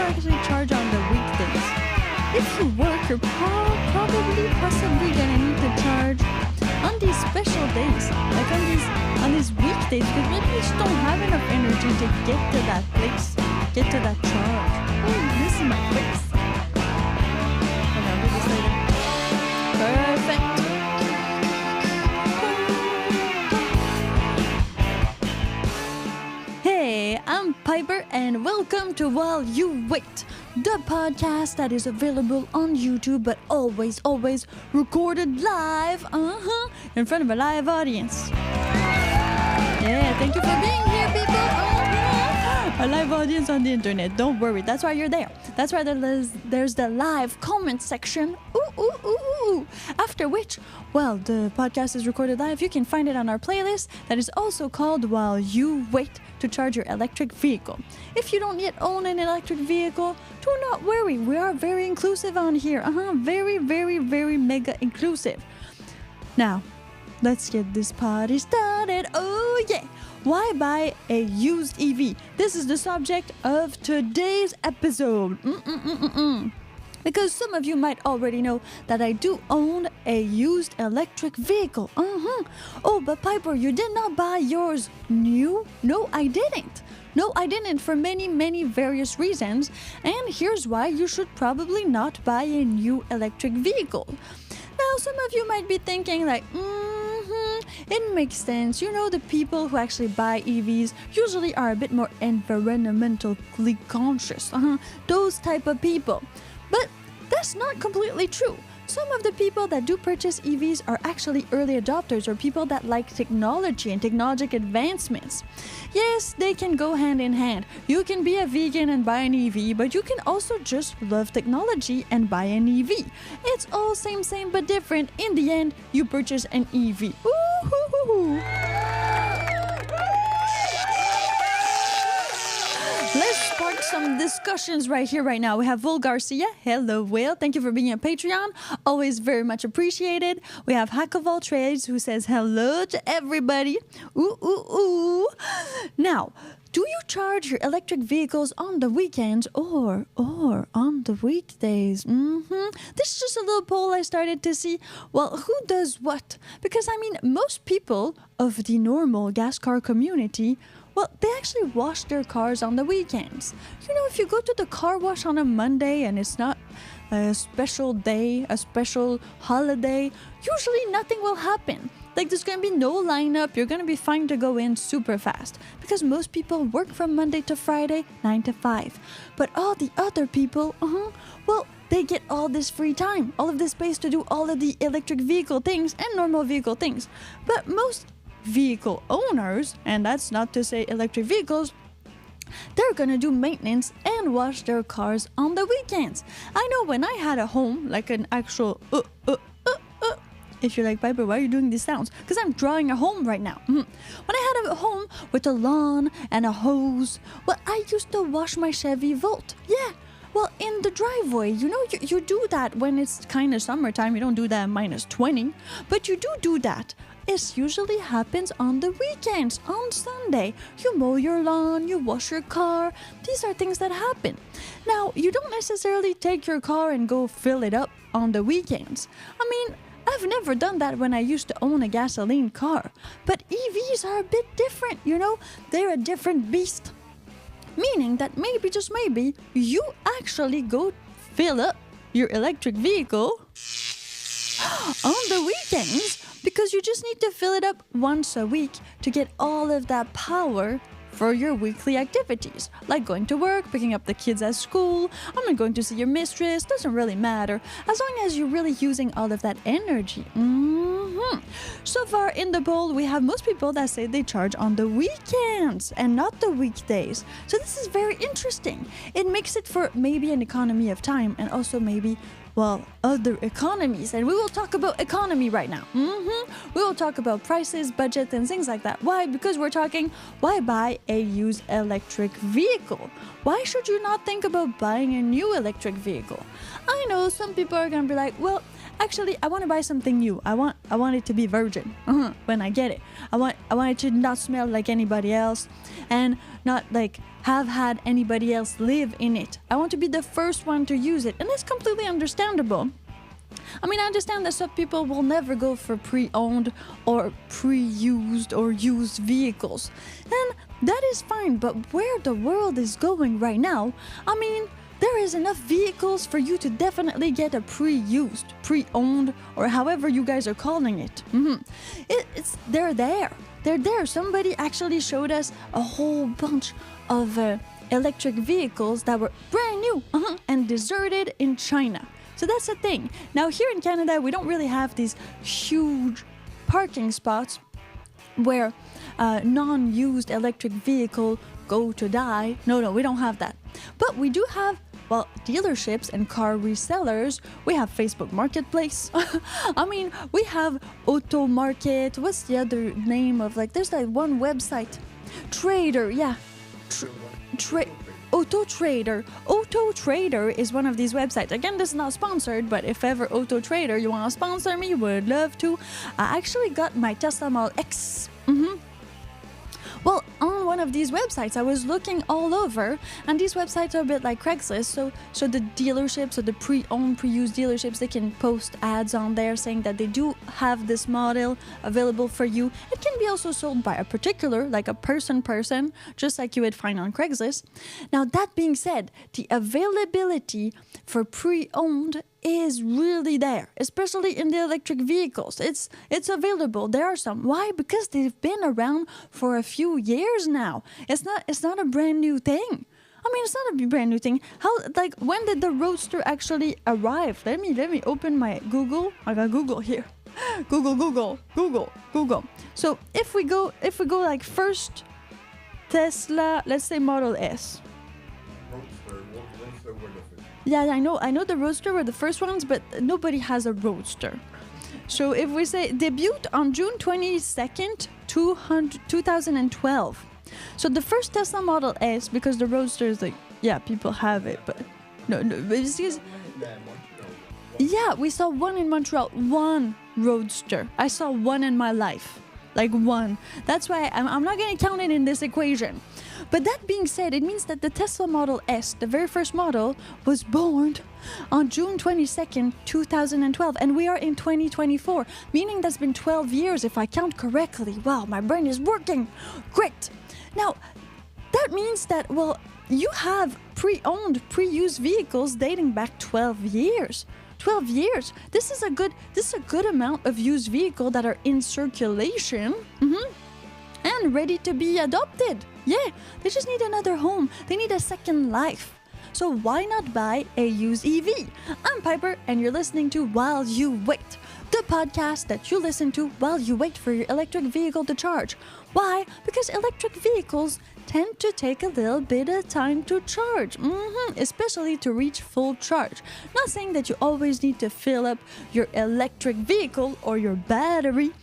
actually charge on the weekdays? If you work, you're possibly gonna need to charge on these special days, like on these weekdays, because maybe you just don't have enough energy to get to that place, get to that charge. Oh, this is my face. Hold on, do this later. Perfect. Hey, I'm Piper, and welcome to While You Wait, the podcast that is available on YouTube, but always recorded live, in front of a live audience. Yeah, thank you for being here, people. A live audience on the internet. Don't worry, that's why you're there. That's why there's the live comment section. Ooh. After which, well, the podcast is recorded live. You can find it on our playlist that is also called While You Wait to Charge Your Electric Vehicle. If you don't yet own an electric vehicle, do not worry. We are very inclusive on here. Very mega inclusive. Now, let's get this party started. Oh yeah! Why buy a used EV? This is the subject of today's episode. Because some of you might already know that I do own a used electric vehicle. Oh, but Piper, you did not buy yours new? No, I didn't. For many various reasons. And here's why you should probably not buy a new electric vehicle. Now, some of you might be thinking like, it makes sense. You know, the people who actually buy EVs usually are a bit more environmentally conscious. Those type of people. But that's not completely true. Some of the people that do purchase EVs are actually early adopters or people that like technology and technological advancements. Yes, they can go hand in hand. You can be a vegan and buy an EV, but you can also just love technology and buy an EV. It's all same but different. In the end, you purchase an EV. Woo-hoo-hoo-hoo. Let's spark some discussions right here, right now. We have Will Garcia. Hello, Will. Thank you for being a Patreon. Always very much appreciated. We have Hack of All Trades who says hello to everybody. Ooh. Now, do you charge your electric vehicles on the weekends or on the weekdays? This is just a little poll I started to see. Well, who does what? Because, most people of the normal gas car community, well, they actually wash their cars on the weekends. You know, if you go to the car wash on a Monday and it's not a special day, a special holiday, usually nothing will happen. Like, there's going to be no lineup. You're going to be fine to go in super fast. Because most people work from Monday to Friday, 9 to 5. But all the other people, well, they get all this free time, all of this space to do all of the electric vehicle things and normal vehicle things. But most vehicle owners, and that's not to say electric vehicles, they're gonna do maintenance and wash their cars on the weekends. I know when I had a home, like an actual if you're like, Piper, why are you doing these sounds? Because I'm drawing a home right now. When I had a home with a lawn and a hose, well, I used to wash my Chevy Volt. Yeah. Well, in the driveway, you know, you do that when it's kind of summertime. You don't do that at minus 20, but you do that. It usually happens on the weekends, on Sunday. You mow your lawn, you wash your car. These are things that happen. Now, you don't necessarily take your car and go fill it up on the weekends. I've never done that when I used to own a gasoline car. But EVs are a bit different, you know? They're a different beast. Meaning that maybe, just maybe, you actually go fill up your electric vehicle on the weekends, because you just need to fill it up once a week to get all of that power for your weekly activities, like going to work, picking up the kids at school, going to see your mistress, doesn't really matter, as long as you're really using all of that energy. So far in the poll, we have most people that say they charge on the weekends and not the weekdays. So this is very interesting. It makes it for maybe an economy of time and also maybe, well, other economies. And we will talk about economy right now. We will talk about prices, budget, and things like that. Why? Because we're talking, why buy a used electric vehicle? Why should you not think about buying a new electric vehicle? I know some people are going to be like, well, actually, I want to buy something new. I want it to be virgin when I get it. I want it to not smell like anybody else, and not like have had anybody else live in it. I want to be the first one to use it, and that's completely understandable. I mean, I understand that some people will never go for pre-owned or pre-used or used vehicles. And that is fine, but where the world is going right now, I mean, there is enough vehicles for you to definitely get a pre-used, pre-owned, or however you guys are calling it. They're there. They're there. Somebody actually showed us a whole bunch of electric vehicles that were brand new and deserted in China. So that's the thing. Now here in Canada, we don't really have these huge parking spots where non-used electric vehicle go to die. No, we don't have that. But we do have, well, dealerships and car resellers. We have Facebook Marketplace. I mean, we have Auto Market. What's the other name of, like, there's like one website. Trader, yeah. Auto Trader. Auto Trader is one of these websites. Again, this is not sponsored, but if ever Auto Trader, you want to sponsor me, would love to. I actually got my Tesla Model X. Well, on one of these websites, I was looking all over, and these websites are a bit like Craigslist, so the dealerships or the pre-owned, pre-used dealerships, they can post ads on there saying that they do have this model available for you. It can be also sold by a particular, like a person, just like you would find on Craigslist. Now, that being said, the availability for pre-owned is really there, especially in the electric vehicles. It's available. There are some. Why? Because they've been around for a few years now. It's not a brand new thing. I mean, it's not a brand new thing. How, like, when did the Roadster actually arrive? Let me open my Google. I got Google here. Google. So if we go like first Tesla, let's say Model S. Yeah, I know the Roadster were the first ones, but nobody has a Roadster. So if we say debuted on June 22nd, 2012. So the first Tesla Model S, because the Roadster is like, yeah, people have it, but no, yeah, we saw one in Montreal, one Roadster. I saw one in my life, like one. That's why I'm not going to count it in this equation. But that being said, it means that the Tesla Model S, the very first model, was born on June 22nd, 2012, and we are in 2024, meaning that's been 12 years if I count correctly. Wow, my brain is working. Great. Now, that means that, well, you have pre-owned, pre-used vehicles dating back 12 years. 12 years. This is a good amount of used vehicle that are in circulation and ready to be adopted. Yeah, they just need another home. They need a second life. So why not buy a used EV? I'm Piper, and you're listening to While You Wait, the podcast that you listen to while you wait for your electric vehicle to charge. Why? Because electric vehicles tend to take a little bit of time to charge, especially to reach full charge. Not saying that you always need to fill up your electric vehicle or your battery,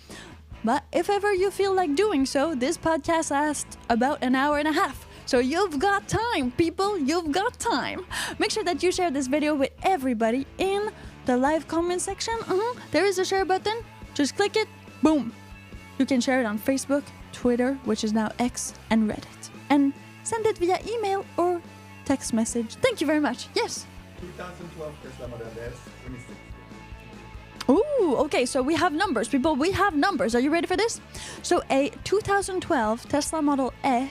but if ever you feel like doing so, this podcast lasts about an hour and a half. So you've got time, people, you've got time. Make sure that you share this video with everybody in the live comment section. There is a share button. Just click it. Boom. You can share it on Facebook, Twitter, which is now X, and Reddit. And send it via email or text message. Thank you very much. Yes? 2012 Tesla Model S, 26. Ooh, okay, so we have numbers, people. We have numbers. Are you ready for this? So a 2012 Tesla Model S,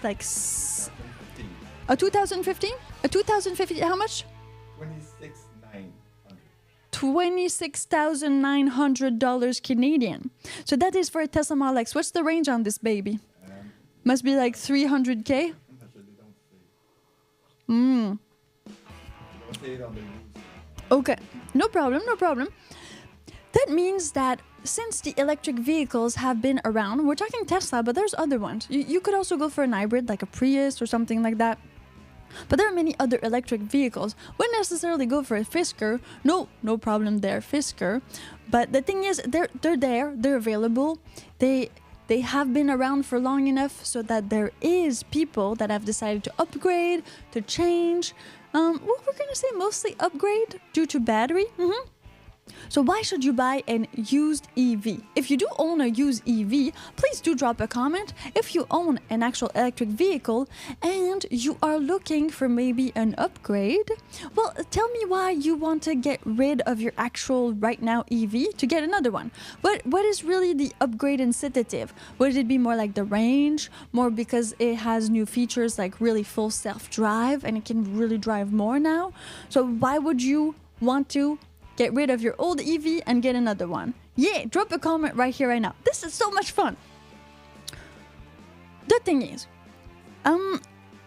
like... 2015. A 2015? A 2015, how much? $26,900 Canadian. So that is for a Tesla Model X. What's the range on this baby? Must be like 300K? Don't say it on the news. Okay, no problem. That means that since the electric vehicles have been around, we're talking Tesla, but there's other ones. You could also go for an hybrid, like a Prius or something like that. But there are many other electric vehicles. Wouldn't necessarily go for a Fisker. No problem there, Fisker. But the thing is, they're there, they're available. They have been around for long enough so that there is people that have decided to upgrade, to change, Well, we're gonna say mostly upgrade due to battery. So why should you buy an used EV? If you do own a used EV, please do drop a comment. If you own an actual electric vehicle and you are looking for maybe an upgrade, well, tell me why you want to get rid of your actual right now EV to get another one. What is really the upgrade incentive? Would it be more like the range, more because it has new features like really full self-drive and it can really drive more now? So why would you want to get rid of your old EV and get another one? Yeah, drop a comment right here, right now. This is so much fun. The thing is,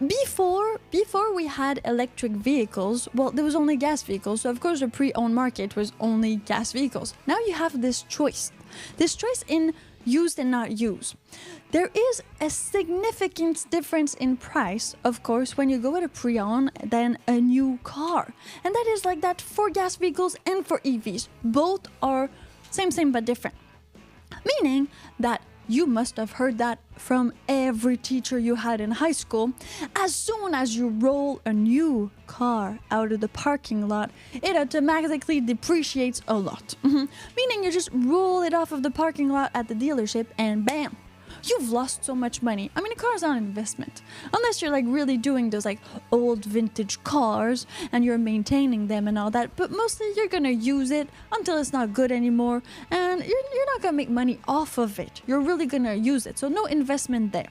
before we had electric vehicles, well, there was only gas vehicles. So of course, the pre-owned market was only gas vehicles. Now you have this choice in used and not used. There is a significant difference in price, of course, when you go with a pre-owned than a new car. And that is like that for gas vehicles and for EVs. Both are same but different. Meaning that you must have heard that from every teacher you had in high school. As soon as you roll a new car out of the parking lot, it automatically depreciates a lot. Meaning you just roll it off of the parking lot at the dealership and bam, you've lost so much money. I mean, a car is not an investment. Unless you're like really doing those like old vintage cars and you're maintaining them and all that. But mostly you're gonna use it until it's not good anymore. And you're not gonna make money off of it. You're really gonna use it. So no investment there.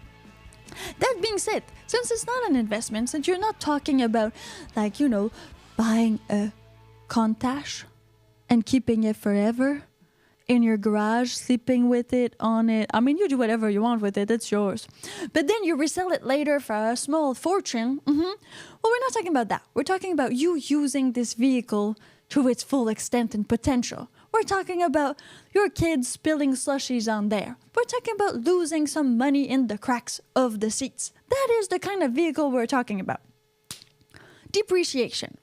That being said, since it's not an investment, since you're not talking about like, you know, buying a Countach and keeping it forever in your garage, sleeping with it, on it. I mean, you do whatever you want with it, it's yours. But then you resell it later for a small fortune. Well, we're not talking about that. We're talking about you using this vehicle to its full extent and potential. We're talking about your kids spilling slushies on there. We're talking about losing some money in the cracks of the seats. That is the kind of vehicle we're talking about. Depreciation.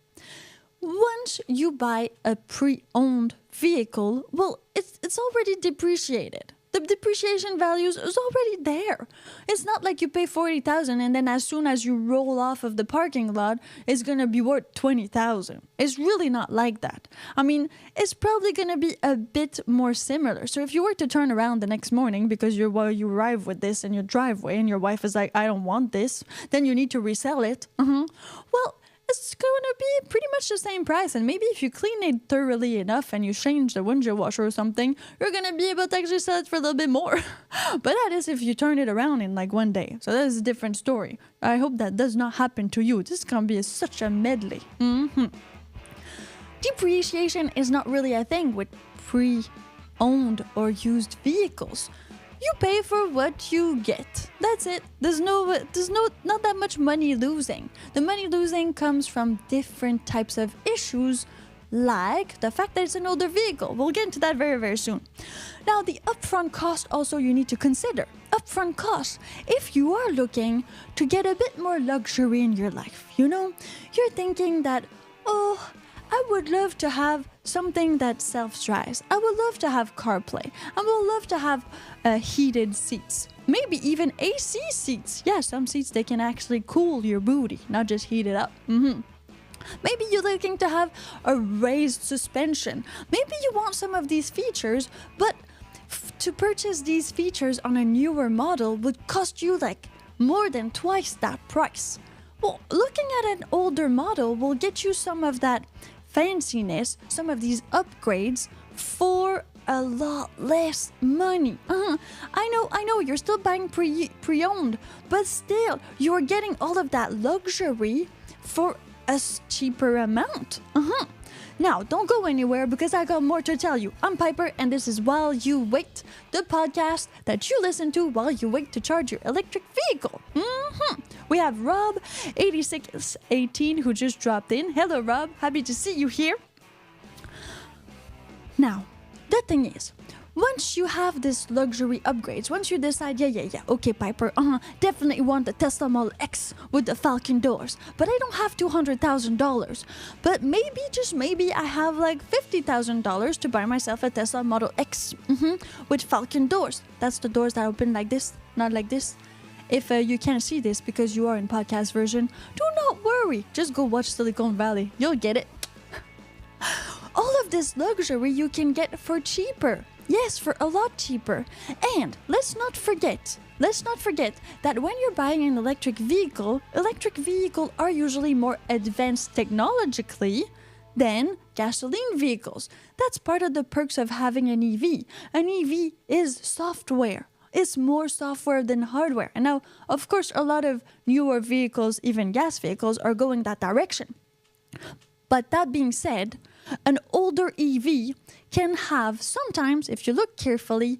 Once you buy a pre-owned vehicle, well, it's already depreciated. The depreciation values is already there. It's not like you pay $40,000 and then as soon as you roll off of the parking lot, it's gonna be worth $20,000. It's really not like that. I mean, it's probably gonna be a bit more similar. So if you were to turn around the next morning because you arrive with this in your driveway and your wife is like, I don't want this, then you need to resell it. Well, it's going to be pretty much the same price. And maybe if you clean it thoroughly enough and you change the windshield washer or something, you're going to be able to actually sell it for a little bit more. But that is if you turn it around in like one day. So that is a different story. I hope that does not happen to you. This is going to be such a medley. Depreciation is not really a thing with pre-owned or used vehicles. You pay for what you get. That's it. There's not that much money losing. The money losing comes from different types of issues, like the fact that it's an older vehicle. We'll get into that very, very soon. Now, the upfront cost also you need to consider. Upfront cost. If you are looking to get a bit more luxury in your life, you know, you're thinking that, oh, I would love to have something that self-drives. I would love to have CarPlay. I would love to have heated seats. Maybe even AC seats. Yeah, some seats, they can actually cool your booty, not just heat it up. Maybe you're looking to have a raised suspension. Maybe you want some of these features, but to purchase these features on a newer model would cost you like more than twice that price. Well, looking at an older model will get you some of that fanciness, some of these upgrades for a lot less money. I know, you're still buying pre-owned, but still, you're getting all of that luxury for a cheaper amount. Now, don't go anywhere because I got more to tell you. I'm Piper, and this is While You Wait, the podcast that you listen to while you wait to charge your electric vehicle. We have Rob, 8618, who just dropped in. Hello, Rob. Happy to see you here. Now, the thing is, once you have this luxury upgrades, once you decide, okay, Piper, definitely want the Tesla Model X with the Falcon doors, but I don't have $200,000. But maybe, just maybe, I have like $50,000 to buy myself a Tesla Model X with Falcon doors. That's the doors that open like this, not like this. If you can't see this because you are in podcast version, do not Don't worry. Just go watch Silicon Valley. You'll get it. All of this luxury you can get for cheaper. Yes, for a lot cheaper. And let's not forget that when you're buying an electric vehicle are usually more advanced technologically than gasoline vehicles. That's part of the perks of having an EV. An EV is software. It's more software than hardware. And now, of course, a lot of newer vehicles, even gas vehicles, are going that direction. But that being said, an older EV can have sometimes, if you look carefully,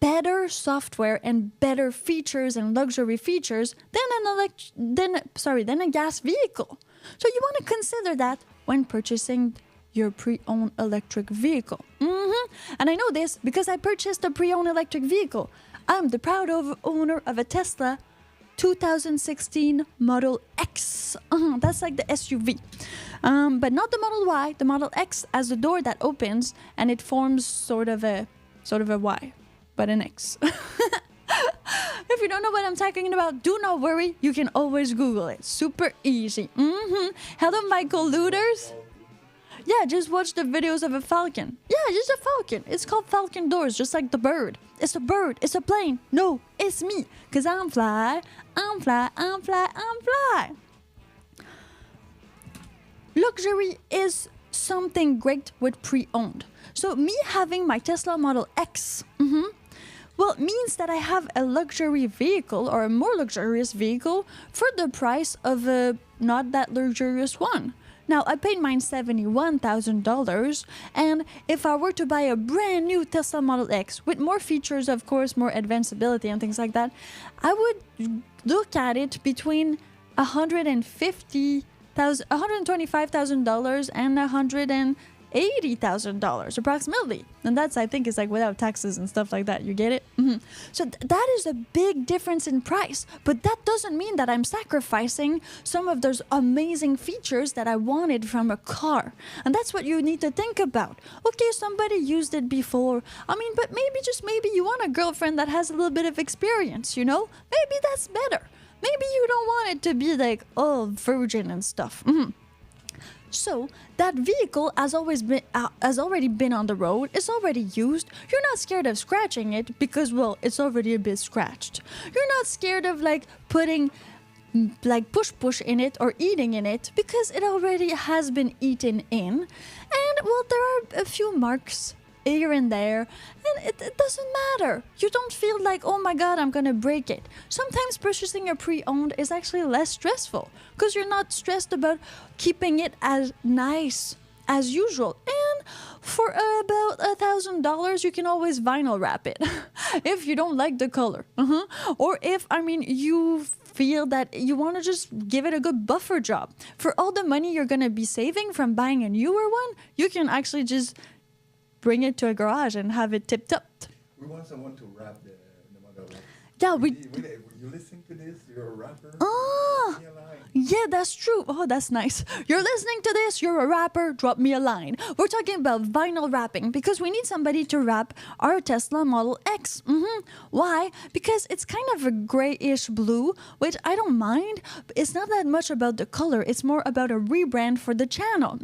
better software and better features and luxury features than a gas vehicle. So you want to consider that when purchasing your pre-owned electric vehicle. And I know this because I purchased a pre-owned electric vehicle. I'm the proud owner of a Tesla 2016 Model X. That's like the SUV. But not the Model Y. The Model X has a door that opens and it forms sort of a Y, but an X. If you don't know what I'm talking about, do not worry. You can always Google it. Super easy. Hello, Michael Looters. Yeah, just watch the videos of a falcon. Yeah, just a falcon. It's called falcon doors, just like the bird. It's a bird. It's a plane. No, it's me. Because I'm fly. Luxury is something great with pre-owned. So me having my Tesla Model X, well, it means that I have a luxury vehicle or a more luxurious vehicle for the price of a not that luxurious one. Now, I paid mine $71,000, and if I were to buy a brand new Tesla Model X with more features, of course, more advanceability and things like that, I would look at it between $125,000 and $180,000 approximately. And that's, I think, is like without taxes and stuff like that. You get it? So that is a big difference in price. But that doesn't mean that I'm sacrificing some of those amazing features that I wanted from a car. And that's what you need to think about. Okay, somebody used it before. I mean, but maybe you want a girlfriend that has a little bit of experience, you know? Maybe that's better. Maybe you don't want it to be like, oh, virgin and stuff. So that vehicle has already been on the road. It's already used. You're not scared of scratching it because, well, it's already a bit scratched. You're not scared of like putting like push in it or eating in it because it already has been eaten in. And well, there are a few marks here and there, and it doesn't matter. You don't feel like, oh my god, I'm gonna break it. Sometimes purchasing a pre-owned is actually less stressful because you're not stressed about keeping it as nice as usual. And for about $1,000, you can always vinyl wrap it if you don't like the color, or if you feel that you want to just give it a good buffer job. For all the money you're gonna be saving from buying a newer one, you can actually just bring it to a garage and have it tipped up. We want someone to rap the Model X. Yeah, you listen to this? You're a rapper? Ah, yeah, that's true. Oh, that's nice. You're listening to this, you're a rapper, drop me a line. We're talking about vinyl wrapping because we need somebody to wrap our Tesla Model X. Why? Because it's kind of a grayish blue, which I don't mind. It's not that much about the color. It's more about a rebrand for the channel.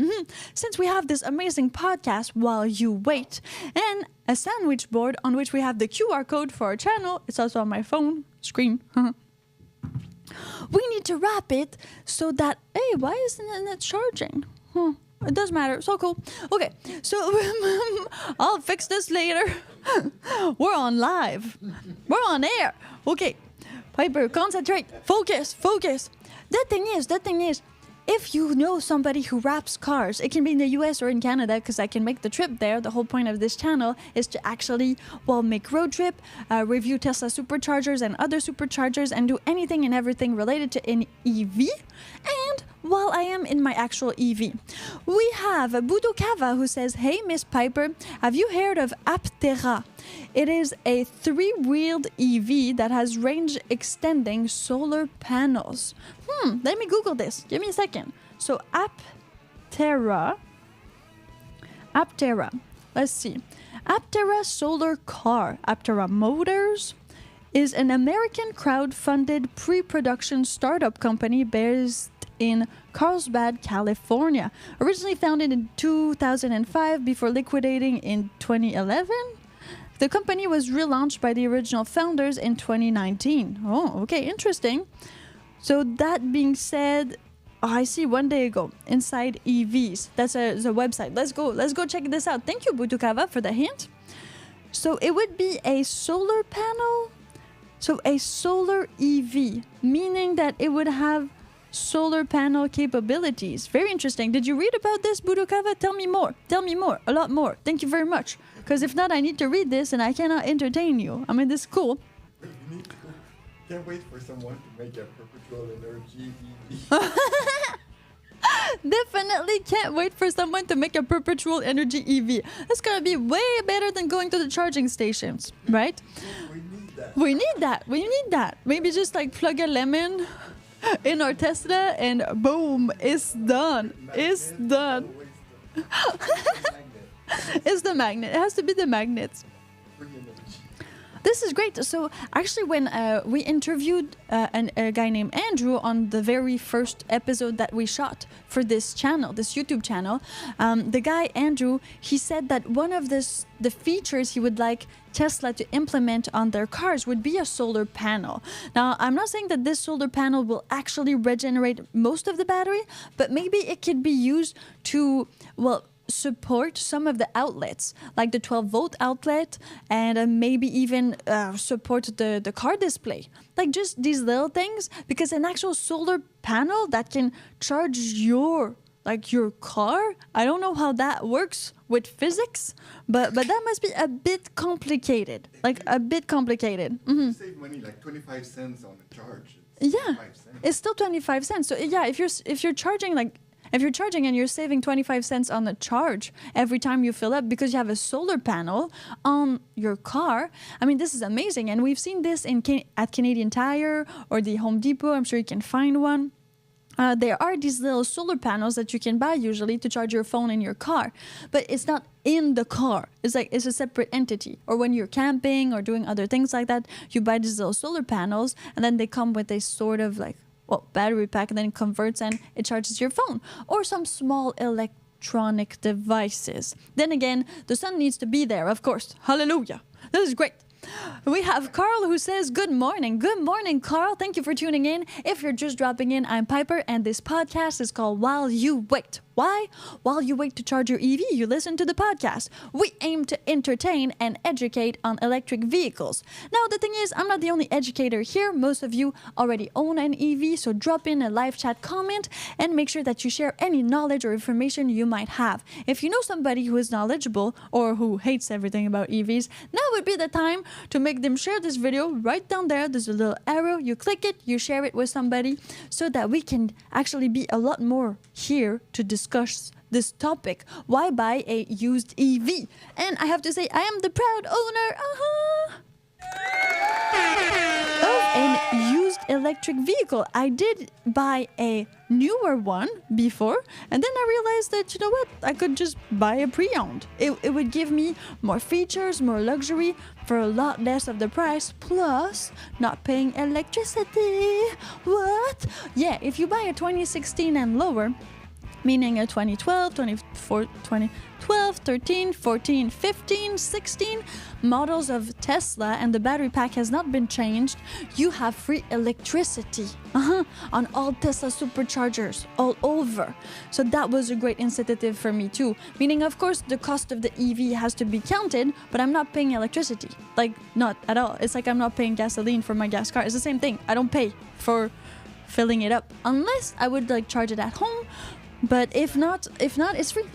Since we have this amazing podcast while you wait, and a sandwich board on which we have the QR code for our channel. It's also on my phone screen. We need to wrap it so that, hey, why isn't it charging? It doesn't matter. So cool. Okay, so I'll fix this later. We're on live. We're on air. Okay, Piper, concentrate. Focus. The thing is, if you know somebody who wraps cars, it can be in the US or in Canada because I can make the trip there. The whole point of this channel is to actually, make road trip, review Tesla superchargers and other superchargers and do anything and everything related to an EV. And while I am in my actual EV, we have Budo Kava who says, hey, Miss Piper, have you heard of Aptera? It is a 3-wheeled EV that has range extending solar panels. Let me Google this. Give me a second. So Aptera. Let's see. Aptera solar car. Aptera Motors is an American crowd-funded pre-production startup company based in Carlsbad, California. Originally founded in 2005 before liquidating in 2011. The company was relaunched by the original founders in 2019. Oh, okay, interesting. So that being said, I see 1 day ago, Inside EVs. That's the website. Let's go check this out. Thank you, Butukava, for the hint. So it would be a solar panel. So a solar EV, meaning that it would have solar panel capabilities. Very interesting. Did you read about this, Budukava? Tell me more. A lot more. Thank you very much. Because if not, I need to read this and I cannot entertain you. I mean, this is cool. Can't wait for someone to make a perpetual energy EV. Definitely can't wait for someone to make a perpetual energy EV. That's gonna be way better than going to the charging stations, right? We need that. Maybe just like plug a lemon in our Tesla and boom, it's done. It's the magnet. It has to be the magnets. This is great. So actually when we interviewed a guy named Andrew on the very first episode that we shot for this channel, this YouTube channel, the guy Andrew, he said that one of the features he would like Tesla to implement on their cars would be a solar panel. Now, I'm not saying that this solar panel will actually regenerate most of the battery, but maybe it could be used to, well, support some of the outlets, like the 12-volt outlet, and maybe even support the car display. Like just these little things, because an actual solar panel that can charge your car, I don't know how that works with physics, but that must be a bit complicated. Mm-hmm. You save money like 25 cents on the charge. It's still 25 cents. So yeah, if you're charging and you're saving 25 cents on the charge every time you fill up because you have a solar panel on your car, I mean, this is amazing. And we've seen this at Canadian Tire or the Home Depot. I'm sure you can find one. There are these little solar panels that you can buy usually to charge your phone in your car, but it's not in the car. It's a separate entity. Or when you're camping or doing other things like that, you buy these little solar panels and then they come with a sort of battery pack, and then it converts and it charges your phone or some small electronic devices. Then again, the sun needs to be there, of course. Hallelujah. This is great. We have Carl who says, good morning. Good morning, Carl. Thank you for tuning in. If you're just dropping in, I'm Piper, and this podcast is called While You Wait. Why? While you wait to charge your EV, you listen to the podcast. We aim to entertain and educate on electric vehicles. Now, the thing is, I'm not the only educator here. Most of you already own an EV, so drop in a live chat comment and make sure that you share any knowledge or information you might have. If you know somebody who is knowledgeable or who hates everything about EVs, now would be the time to make them share this video. Right down there, there's a little arrow. You click it, you share it with somebody so that we can actually be a lot more here to discuss this topic. Why buy a used EV? And I have to say, I am the proud owner of an used electric vehicle. I did buy a newer one before, and then I realized that, you know what, I could just buy a pre-owned. It would give me more features, more luxury for a lot less of the price, plus not paying electricity. What? Yeah, if you buy a 2016 and lower, meaning a 2012, 13, 14, 15, 16 models of Tesla, and the battery pack has not been changed, you have free electricity on all Tesla superchargers all over. So that was a great incentive for me too. Meaning, of course, the cost of the EV has to be counted, but I'm not paying electricity. Like, not at all. It's like I'm not paying gasoline for my gas car. It's the same thing. I don't pay for filling it up unless I would charge it at home. But if not, it's free.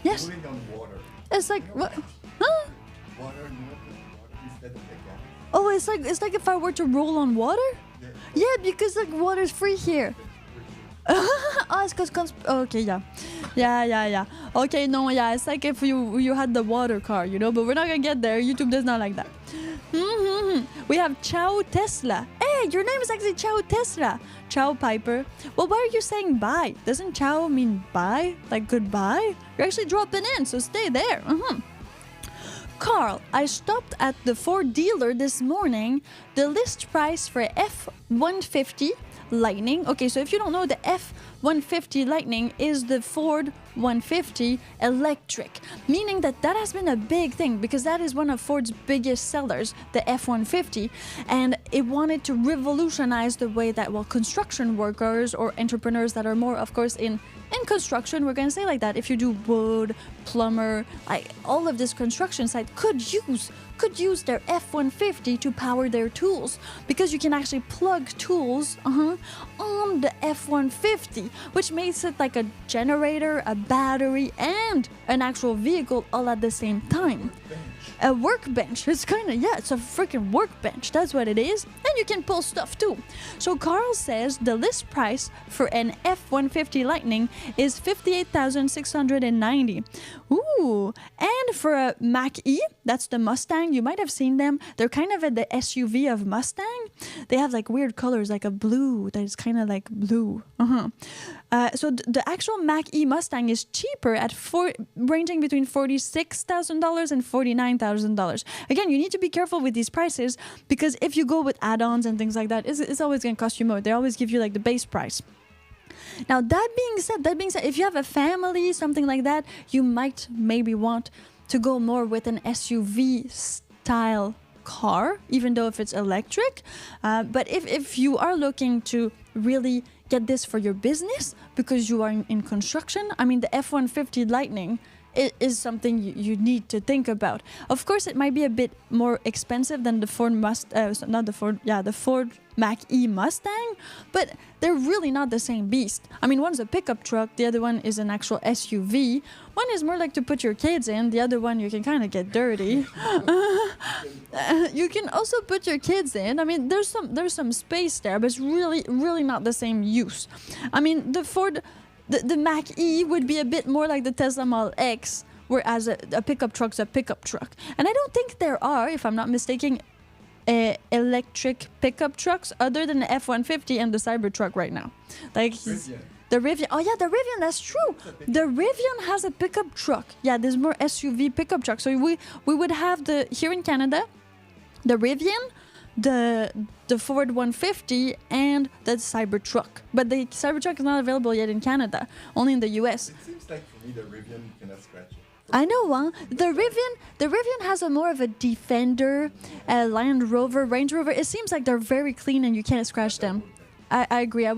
Yes. Rolling on water. It's like what? Huh? Water instead of the gas. Oh, it's like if I were to roll on water. Yeah, because water's free here. Oh, it's because okay, yeah. Okay, no, yeah, it's like if you had the water car, but we're not gonna get there. YouTube does not like that. We have Ciao Tesla. Hey, your name is actually Ciao Tesla. Ciao Piper. Well, why are you saying bye? Doesn't ciao mean bye? Like goodbye? You're actually dropping in, so stay there. Carl, I stopped at the Ford dealer this morning. The list price for F-150 Lightning. Okay, so if you don't know, the F-150 Lightning is the Ford 150 electric, meaning that has been a big thing because that is one of Ford's biggest sellers, the F-150, and it wanted to revolutionize the way that, well, construction workers or entrepreneurs that are more, of course, in construction, we're going to say like that, if you do wood, plumber, like all of this construction site could use their F-150 to power their tools, because you can actually plug tools on the F-150, which makes it like a generator, a battery, and an actual vehicle all at the same time. A workbench. It's kind of, it's a freaking workbench. That's what it is. And you can pull stuff too. So Carl says the list price for an F-150 Lightning is $58,690. Ooh. And for a Mach-E, that's the Mustang. You might have seen them. They're kind of at the SUV of Mustang. They have like weird colors, like a blue that is kind of like blue. So the actual Mach-E Mustang is cheaper at ranging between $46,000 and $49,000. Again, you need to be careful with these prices, because if you go with add-ons and things like that, it's always going to cost you more. They always give you like the base price. Now, that being said, if you have a family, something like that, you might maybe want to go more with an SUV style car, even though if it's electric. But if you are looking to really get this for your business because you are in construction, I mean, the F-150 Lightning is something you need to think about. Of course, it might be a bit more expensive than the Ford Mach-E Mustang, but they're really not the same beast. I mean, one's a pickup truck, the other one is an actual SUV. One is more like to put your kids in, the other one you can kind of get dirty. You can also put your kids in. I mean, there's some space there, but it's really not the same use. I mean, the Mach-E would be a bit more like the Tesla Model X, whereas a pickup truck's a pickup truck. And I don't think there are, if I'm not mistaken, electric pickup trucks other than the F-150 and the Cybertruck right now. Like the Rivian. Oh yeah, the Rivian, that's true. The Rivian has a pickup truck. Yeah, there's more SUV pickup trucks. So we would have here in Canada, the Rivian, the Ford 150 and the Cybertruck. But the Cybertruck is not available yet in Canada, only in the US. It seems like for me the Rivian, you cannot scratch it. I know, The Rivian has a more of a Defender, Land Rover, Range Rover. It seems like they're very clean and you can't scratch them. I agree. I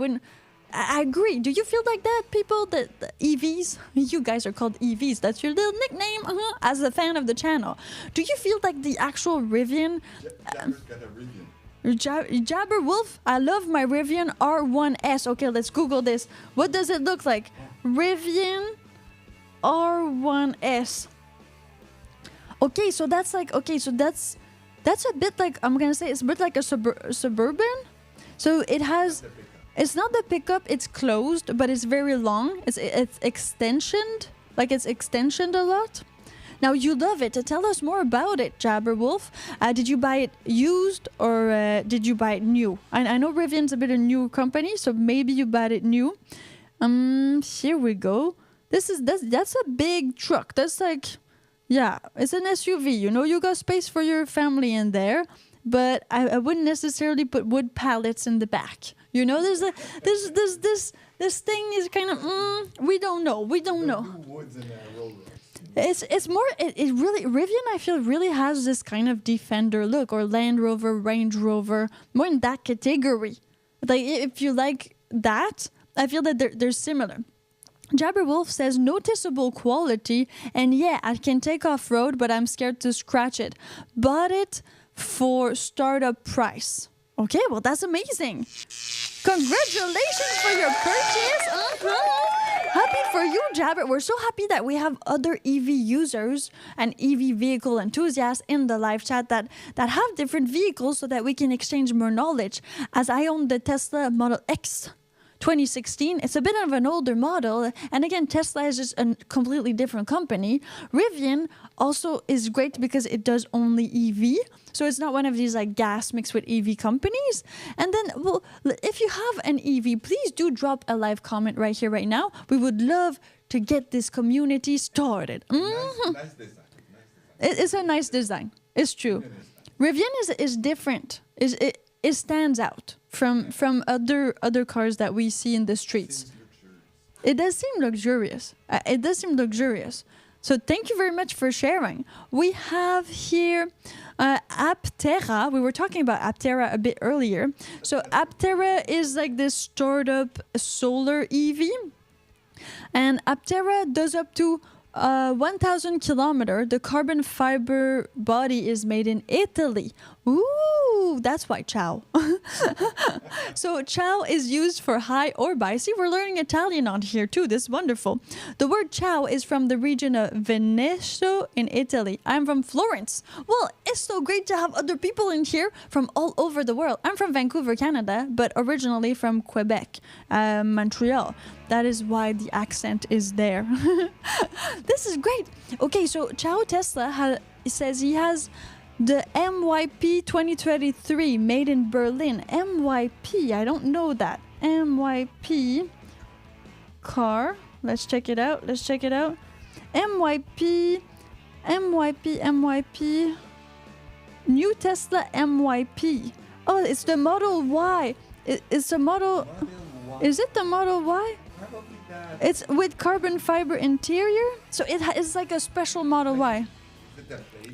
agree. Do you feel like that, people? The EVs? You guys are called EVs. That's your little nickname as a fan of the channel. Do you feel like the actual Rivian... Jabber's got a Rivian. Jabber Wolf, I love my Rivian R1S. Okay, let's Google this. What does it look like? Rivian R1S. Okay, so that's a bit like, I'm gonna say it's a bit like a Suburban. So it has, it's not the pickup, it's closed, but it's very long. It's extensioned, like it's extensioned a lot. Now you love it. Tell us more about it, Jabber Wolf. Did you buy it used or did you buy it new? I know Rivian's a bit a new company, so maybe you bought it new. Here we go. That's a big truck. That's like, yeah, it's an SUV. You know, you got space for your family in there, but I wouldn't necessarily put wood pallets in the back. You know, this thing is kind of we don't know. Woods and rollers. It's more. It really, Rivian, I feel, really has this kind of Defender look, or Land Rover, Range Rover, more in that category. Like if you like that, I feel that they're similar. Jabber Wolf says noticeable quality, and yeah, I can take off-road, but I'm scared to scratch it. Bought it for startup price. Okay, well, that's amazing. Congratulations for your purchase. Happy for you, Jabber. We're so happy that we have other EV users and EV vehicle enthusiasts in the live chat that have different vehicles so that we can exchange more knowledge. As I own the Tesla Model X 2016. It's a bit of an older model. And again, Tesla is just a completely different company. Rivian also is great because it does only EV. So it's not one of these like gas mixed with EV companies. And then, well, if you have an EV, please do drop a live comment right here, right now. We would love to get this community started. Nice design. It's a nice design. It's true. Rivian is different. It stands out from other cars that we see in the streets. It does seem luxurious. So thank you very much for sharing. We have here Aptera. We were talking about Aptera a bit earlier. So Aptera is like this startup solar EV. And Aptera does up to 1,000 kilometer. The carbon fiber body is made in Italy. Ooh, that's why ciao. So ciao is used for hi or bye. See, we're learning Italian on here too. This is wonderful. The word ciao is from the region of Veneto in Italy. I'm from Florence. Well, it's so great to have other people in here from all over the world. I'm from Vancouver, Canada, but originally from Quebec, Montreal. That is why the accent is there. This is great. Okay, so Ciao Tesla says he has the MYP 2023 made in Berlin. MYP, I don't know that. MYP car. Let's check it out. MYP. New Tesla MYP. Oh, it's the Model Y. It's a Model... Is it the Model Y? It's with carbon fiber interior, so it's like a special Model Y.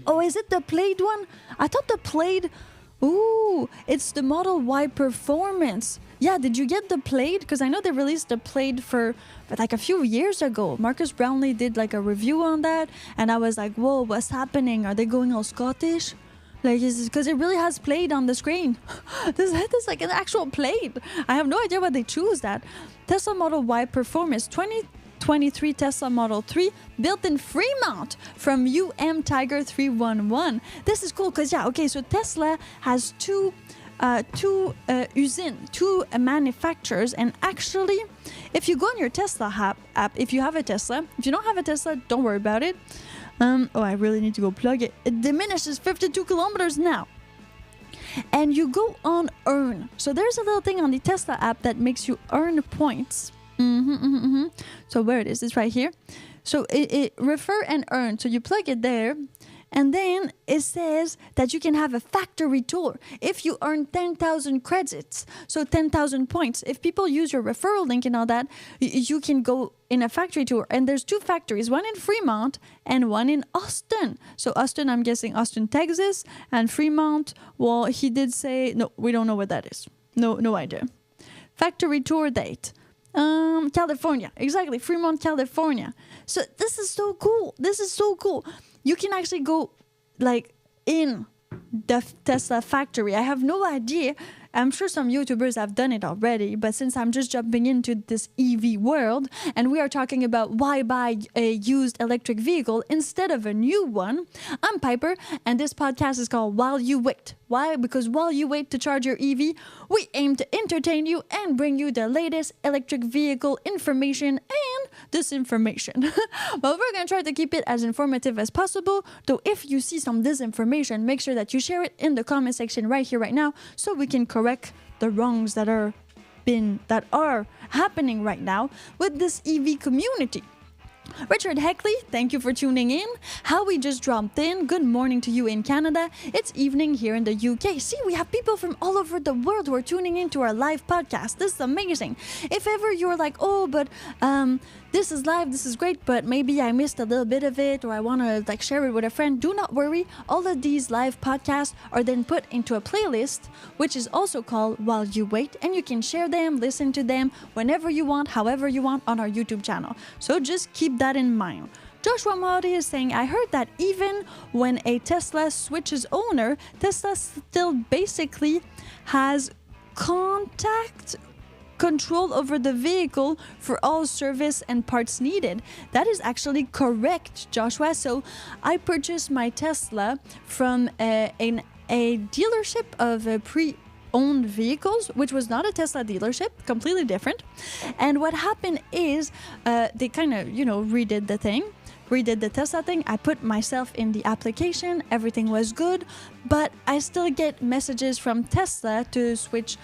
Oh, is it the Plaid one? I thought the Plaid... Ooh, it's the Model Y Performance. Yeah, did you get the Plaid? Because I know they released the Plaid for like a few years ago. Marcus Brownlee did like a review on that, and I was like, whoa, what's happening? Are they going all Scottish? Like, because it really has Plaid on the screen. This is like an actual Plaid. I have no idea why they choose that. Tesla Model Y Performance 2023 Tesla Model 3 built in Fremont from Tiger 311. This is cool because, so Tesla has two manufacturers, and actually, if you go on your Tesla app, if you have a Tesla, if you don't have a Tesla, don't worry about it. I really need to go plug it. It diminishes 52 kilometers now. And you go on earn. So there's a little thing on the Tesla app that makes you earn points. So where it is, it's right here. So it refer and earn. So you plug it there. And then it says that you can have a factory tour if you earn 10,000 credits. So 10,000 points. If people use your referral link and all that, you can go in a factory tour. And there's two factories, one in Fremont and one in Austin. So Austin, I'm guessing Austin, Texas. And Fremont, well, he did say, no, we don't know what that is. No idea. Factory tour date. California. Exactly. Fremont, California. So this is so cool. You can actually go like in the Tesla factory. I have no idea. I'm sure some YouTubers have done it already, but since I'm just jumping into this EV world and we are talking about why buy a used electric vehicle instead of a new one, I'm Piper, and this podcast is called While You Wait. Why? Because while you wait to charge your EV, we aim to entertain you and bring you the latest electric vehicle information and disinformation. But we're going to try to keep it as informative as possible, though if you see some disinformation, make sure that you share it in the comment section right here, right now, so we can correct the wrongs that are happening right now with this EV community. Richard Heckley, thank you for tuning in. Howie just dropped in. Good morning to you in Canada. It's evening here in the UK. See, we have people from all over the world who are tuning into our live podcast. This is amazing. If ever you're like, oh, but this is live, this is great, but maybe I missed a little bit of it, or I want to like share it with a friend, do not worry. All of these live podcasts are then put into a playlist, which is also called While You Wait, and you can share them, listen to them whenever you want, however you want on our YouTube channel. So just keep that in mind. Joshua Maudi is saying, I heard that even when a Tesla switches owner, Tesla still basically has contact control over the vehicle for all service and parts needed. That is actually correct, Joshua. So I purchased my Tesla from a dealership of pre-owned vehicles, which was not a Tesla dealership, completely different. And what happened is they kind of, redid the Tesla thing. I put myself in the application. Everything was good, but I still get messages from Tesla to switch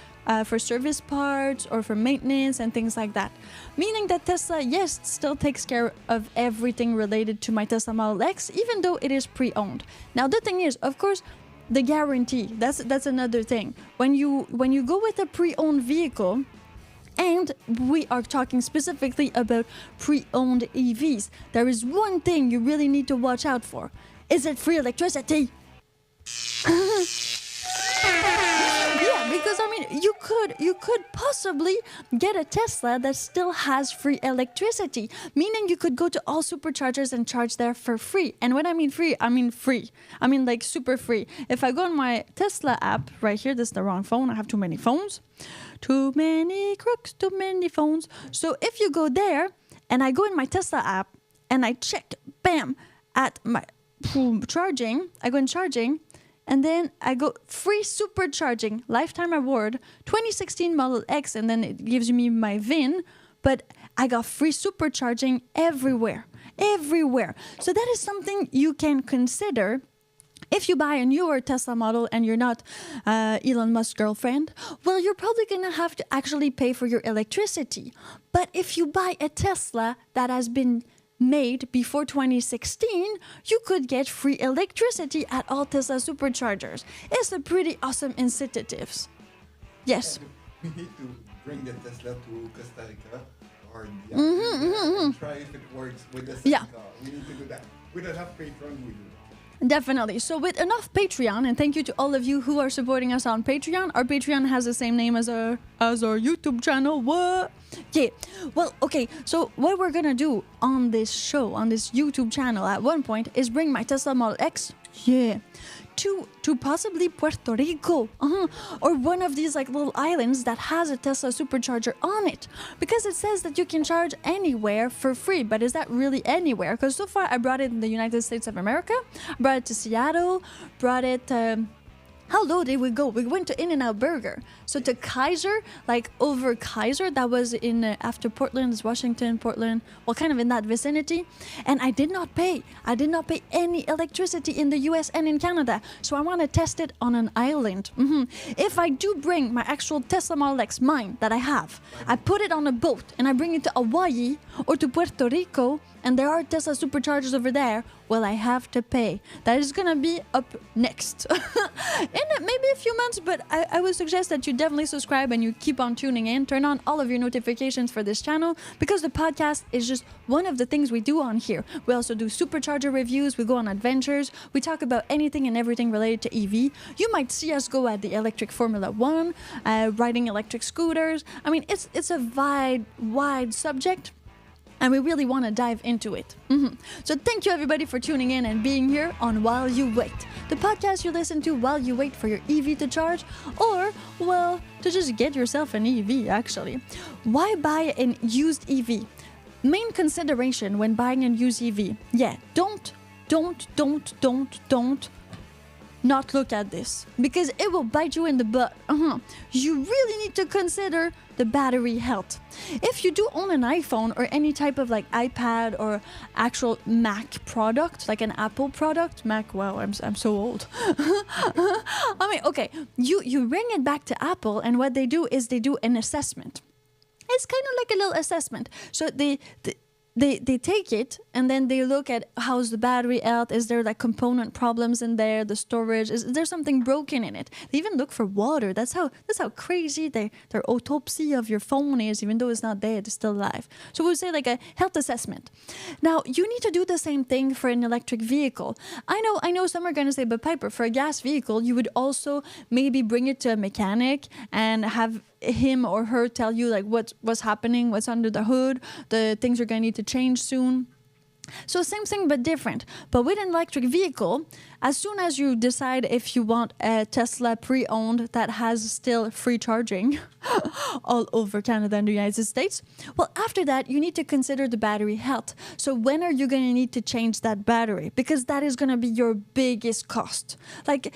for service parts or for maintenance and things like that. Meaning that Tesla, yes, still takes care of everything related to my Tesla Model X, even though it is pre-owned. Now, the thing is, of course, the guarantee, that's another thing. When you go with a pre-owned vehicle, and we are talking specifically about pre-owned EVs, there is one thing you really need to watch out for. Is it free electricity? Yeah, because I mean, you could possibly get a Tesla that still has free electricity, meaning you could go to all superchargers and charge there for free. And when I mean free, I mean free. I mean like super free. If I go on my Tesla app right here, this is the wrong phone. I have too many phones. Too many crooks, too many phones. So if you go there and I go in my Tesla app and I check, bam, at my charging, I go in charging, and then I go free supercharging, lifetime award, 2016 Model X, and then it gives me my VIN, but I got free supercharging everywhere. So that is something you can consider. If you buy a newer Tesla model and you're not Elon Musk's girlfriend, well, you're probably going to have to actually pay for your electricity. But if you buy a Tesla that has been made before 2016, you could get free electricity at all Tesla superchargers. It's a pretty awesome incentives. Yes. We need to bring the Tesla to Costa Rica or the and try if it works with the same car. We need to do that. With enough Patreon, we do that. Definitely. So with enough Patreon, and thank you to all of you who are supporting us on Patreon. Our Patreon has the same name as our YouTube channel. What? Yeah. Well, okay. So what we're gonna do on this show, on this YouTube channel at one point, is bring my Tesla Model X, to possibly Puerto Rico, or one of these like little islands that has a Tesla supercharger on it, because it says that you can charge anywhere for free. But is that really anywhere? Because so far I brought it in the United States of America, brought it to Seattle, brought it how low did we go? We went to In-N-Out Burger. So to Kaiser, like over Kaiser, that was in after Portland, is Washington, Portland, well, kind of in that vicinity. And I did not pay. I did not pay any electricity in the US and in Canada. So I want to test it on an island. If I do bring my actual Tesla Model X, mine, that I have, I put it on a boat and I bring it to Hawaii or to Puerto Rico, and there are Tesla superchargers over there, well, I have to pay. That is going to be up next. In maybe a few months, but I would suggest that you definitely subscribe and you keep on tuning in. Turn on all of your notifications for this channel, because the podcast is just one of the things we do on here. We also do supercharger reviews. We go on adventures. We talk about anything and everything related to EV. You might see us go at the electric Formula One, riding electric scooters. I mean, it's a wide subject, and we really want to dive into it. So thank you everybody for tuning in and being here on While You Wait, the podcast you listen to while you wait for your EV to charge, or, well, to just get yourself an EV, actually. Why buy an used EV? Main consideration when buying a used EV. Yeah, don't not look at this, because it will bite you in the butt. You really need to consider the battery health. If you do own an iPhone or any type of like iPad or actual Mac product, like an Apple product, Mac, wow, I'm so old. I mean, okay, you bring it back to Apple, and what they do is they do an assessment. It's kind of like a little assessment. So they take it and then they look at how's the battery health. Is there like component problems in there? The storage, is there something broken in it? They even look for water. That's how crazy their autopsy of your phone is, even though it's not dead, it's still alive. So we'll say like a health assessment. Now you need to do the same thing for an electric vehicle. I know some are gonna say, but Piper, for a gas vehicle, you would also maybe bring it to a mechanic and have him or her tell you like what's happening, what's under the hood, the things you're gonna need to change soon. So same thing but different. But with an electric vehicle, as soon as you decide if you want a Tesla pre-owned that has still free charging all over Canada and the United States, well, after that, you need to consider the battery health. So when are you going to need to change that battery? Because that is going to be your biggest cost. Like,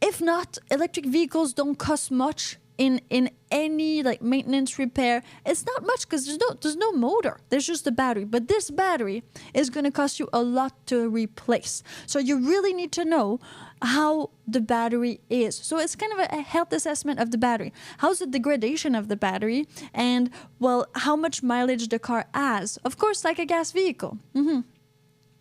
if not, electric vehicles don't cost much in any like maintenance repair, it's not much because there's no motor. There's just the battery. But this battery is going to cost you a lot to replace. So you really need to know how the battery is. So it's kind of a health assessment of the battery. How's the degradation of the battery? And, well, how much mileage the car has. Of course, like a gas vehicle.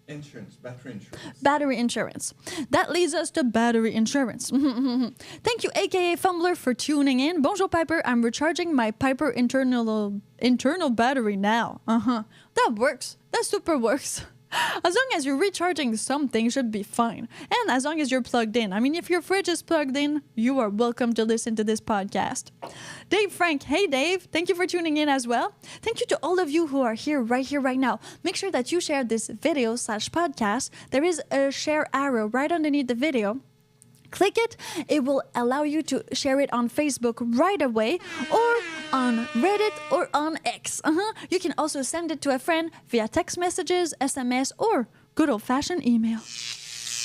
Insurance, battery insurance. Battery insurance. That leads us to battery insurance. Thank you, aka Fumbler, for tuning in. Bonjour, Piper. I'm recharging my Piper internal battery now. That works. That super works. As long as you're recharging something, should be fine. And as long as you're plugged in. I mean, if your fridge is plugged in, you are welcome to listen to this podcast. Dave Frank, hey Dave, thank you for tuning in as well. Thank you to all of you who are here, right now. Make sure that you share this video/podcast. There is a share arrow right underneath the video. Click it. It will allow you to share it on Facebook right away, or on Reddit, or on X. You can also send it to a friend via text messages, SMS, or good old-fashioned email.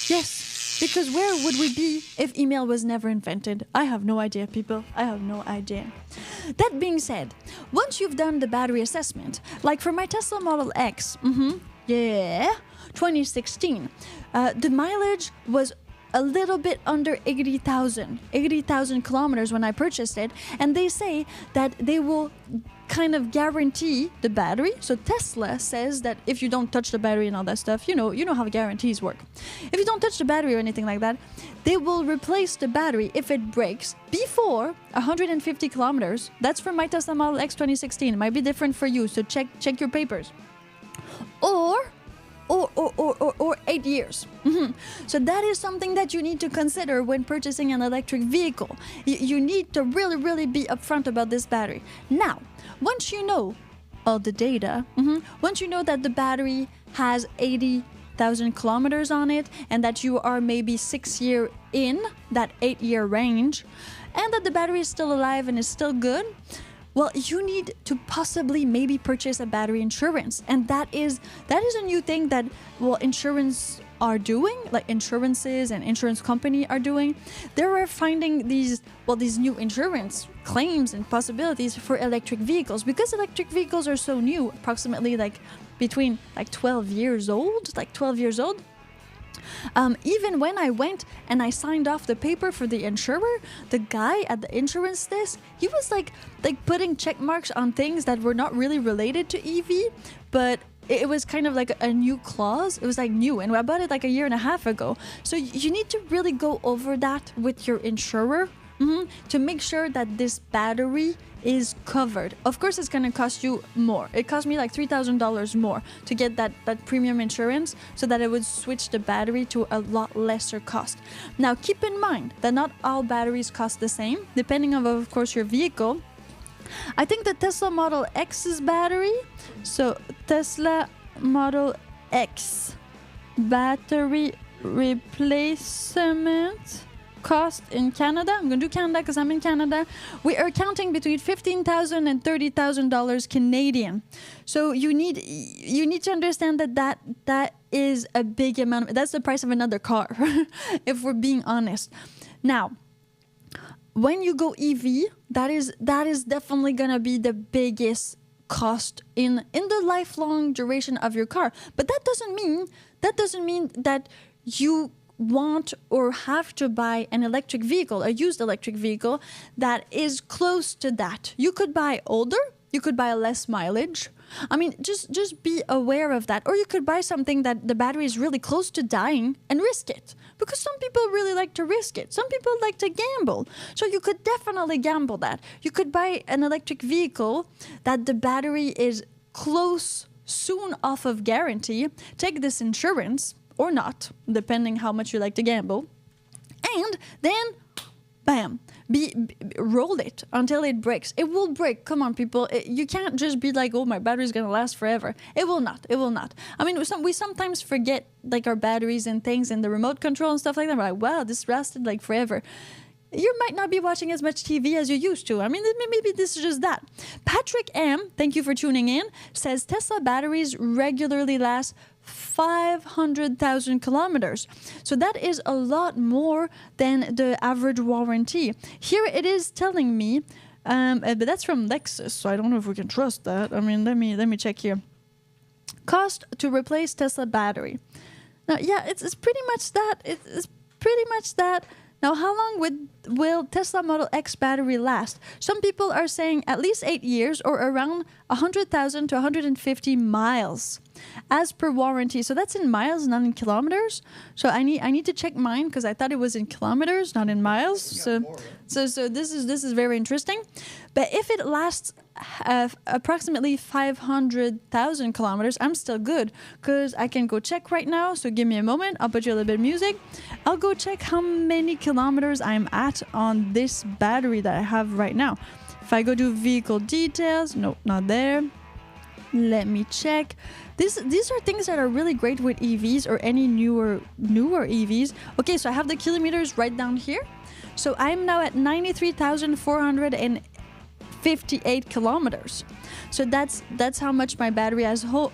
Yes, because where would we be if email was never invented? I have no idea, people. I have no idea. That being said, once you've done the battery assessment, like for my Tesla Model X, 2016, the mileage was a little bit under 80,000 kilometers when I purchased it. And they say that they will kind of guarantee the battery. So Tesla says that if you don't touch the battery and all that stuff, you know how guarantees work. If you don't touch the battery or anything like that, they will replace the battery if it breaks before 150 kilometers. That's for my Tesla Model X 2016. It might be different for you, so check your papers. Or 8 years. So that is something that you need to consider when purchasing an electric vehicle. You need to really be upfront about this battery. Now, once you know all the data, once you know that the battery has 80,000 kilometers on it, and that you are maybe 6 years in that 8-year range, and that the battery is still alive and is still good, well, you need to possibly maybe purchase a battery insurance. And that is a new thing that, well, insurance are doing, like insurances and insurance company are doing. They are finding these new insurance claims and possibilities for electric vehicles, because electric vehicles are so new, approximately between 12 years old. Even when I went and I signed off the paper for the insurer, the guy at the insurance desk, he was like putting check marks on things that were not really related to EV, but it was kind of like a new clause. It was like new, and I bought it like a year and a half ago. So you need to really go over that with your insurer to make sure that this battery is covered. Of course, it's going to cost you more. It cost me like $3,000 more to get that premium insurance, so that it would switch the battery to a lot lesser cost. Now, keep in mind that not all batteries cost the same, depending on, of course, your vehicle. I think the Tesla Model X's battery, so Tesla Model X battery replacement cost in Canada. I'm going to do Canada because I'm in Canada. We are counting between $15,000 and $30,000 Canadian. So you need to understand that is a big amount. That's the price of another car, if we're being honest. Now, when you go EV, that is definitely going to be the biggest cost in the lifelong duration of your car. But that doesn't mean that you want or have to buy an electric vehicle, a used electric vehicle that is close to that. You could buy older, you could buy less mileage. I mean, just be aware of that. Or you could buy something that the battery is really close to dying and risk it. Because some people really like to risk it. Some people like to gamble. So you could definitely gamble that. You could buy an electric vehicle that the battery is close, soon off of guarantee. Take this insurance, or not, depending how much you like to gamble. And then, bam, roll it until it breaks. It will break. Come on, people. You can't just be like, oh, my battery's going to last forever. It will not. I mean, we sometimes forget like our batteries and things and the remote control and stuff like that. We're like, wow, this lasted like forever. You might not be watching as much TV as you used to. I mean, maybe this is just that. Patrick M., thank you for tuning in, says Tesla batteries regularly last 500,000 kilometers. So that is a lot more than the average warranty. Here it is telling me, but that's from Lexus, so I don't know if we can trust that. I mean, let me check here. Cost to replace Tesla battery. Now, yeah, it's pretty much that. It's pretty much that. Now, how long will Tesla Model X battery last? Some people are saying at least 8 years or around 100,000 to 150 miles as per warranty. So that's in miles, not in kilometers. So I need to check mine because I thought it was in kilometers, not in miles. So this is very interesting. But if it lasts approximately 500,000 kilometers, I'm still good because I can go check right now. So give me a moment. I'll put you a little bit of music. I'll go check how many kilometers I'm at on this battery that I have right now. If I go to vehicle details, no, not there. Let me check. These are things that are really great with EVs or any newer EVs. Okay, so I have the kilometers right down here. So I'm now at 93,458 kilometers. So that's how much my battery has hold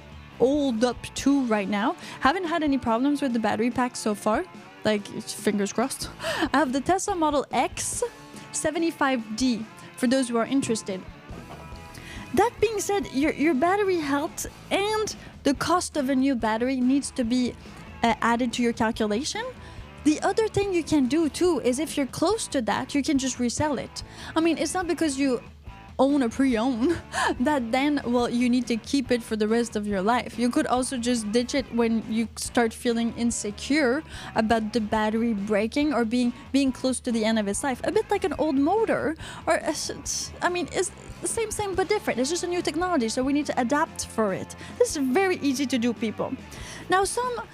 up to right now. Haven't had any problems with the battery pack so far. Like, fingers crossed. I have the Tesla Model X 75D for those who are interested. That being said, your battery health and the cost of a new battery needs to be added to your calculation. The other thing you can do too is if you're close to that, you can just resell it. I mean, it's not because you own a pre-owned that then, well, you need to keep it for the rest of your life. You could also just ditch it when you start feeling insecure about the battery breaking or being close to the end of its life. A bit like an old motor, or I mean, it's the same but different. It's just a new technology, so we need to adapt for it. This is very easy to do, people. Now, some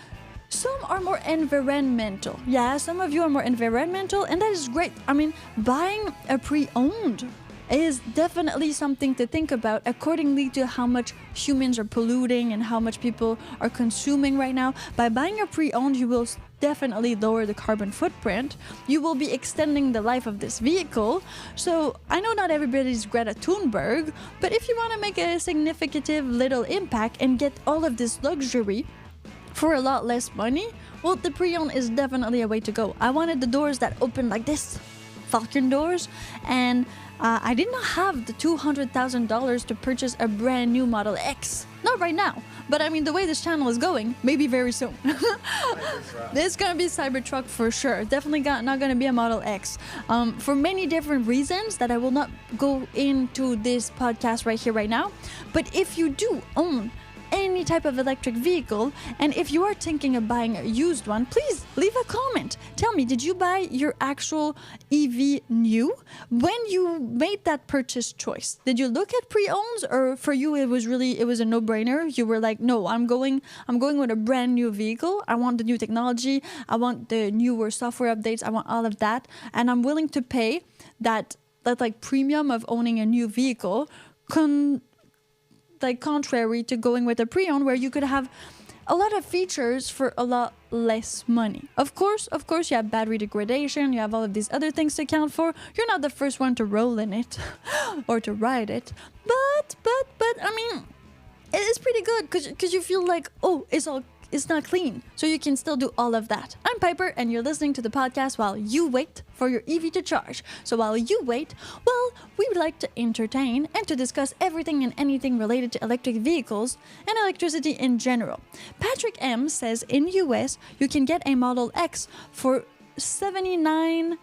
are more environmental. Yeah, some of you are more environmental, and that is great. I mean, buying a pre-owned is definitely something to think about accordingly to how much humans are polluting and how much people are consuming right now. By buying a pre-owned, you will definitely lower the carbon footprint. You will be extending the life of this vehicle. So I know not everybody's Greta Thunberg, but if you want to make a significant little impact and get all of this luxury for a lot less money, well, the pre-owned is definitely a way to go. I wanted the doors that open like this, Falcon doors, and I did not have the $200,000 to purchase a brand new Model X. Not right now, but I mean, the way this channel is going, maybe very soon. It's gonna be Cybertruck for sure. Definitely not gonna be a Model X. For many different reasons that I will not go into this podcast right here, right now. But if you do own any type of electric vehicle, and if you are thinking of buying a used one, please leave a comment. Tell me, did you buy your actual EV new? When you made that purchase choice, did you look at pre-owns, or for you it was a no-brainer? You were like, no, I'm going with a brand new vehicle. I want the new technology. I want the newer software updates. I want all of that, and I'm willing to pay that like premium of owning a new vehicle, contrary to going with a pre-owned where you could have a lot of features for a lot less money. Of course, you have battery degradation, you have all of these other things to account for. You're not the first one to roll in it or to ride it. But I mean, it's pretty good because you feel like, oh, it's not clean. So you can still do all of that. I'm Piper, and you're listening to the podcast while you wait for your EV to charge. So while you wait, well, we would like to entertain and to discuss everything and anything related to electric vehicles and electricity in general. Patrick M says in US, you can get a Model X for $79,900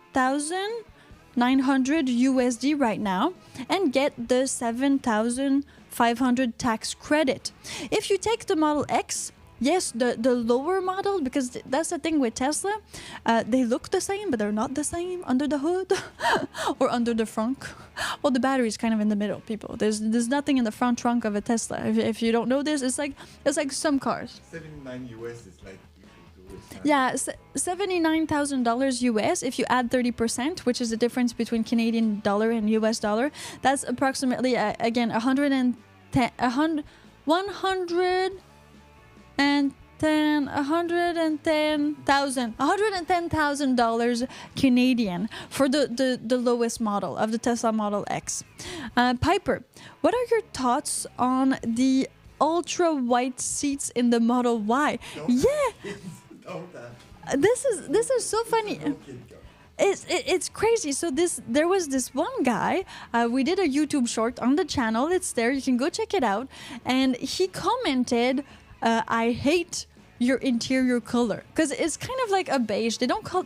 USD right now and get the $7,500 tax credit. If you take the Model X, yes, the lower model, because that's the thing with Tesla. They look the same, but they're not the same under the hood or under the trunk. Well, the battery is kind of in the middle, people. There's nothing in the front trunk of a Tesla. If you don't know this, it's like some cars. 79 US is like. Yeah, $79,000 US. If you add 30%, which is the difference between Canadian dollar and US dollar, that's approximately again $110,000 Canadian for the lowest model of the Tesla Model X. Piper, what are your thoughts on the ultra white seats in the Model Y. This is so funny. It's crazy. So there was this one guy. We did a YouTube short on the channel. It's there. You can go check it out. And he commented, "I hate your interior color," because it's kind of like a beige.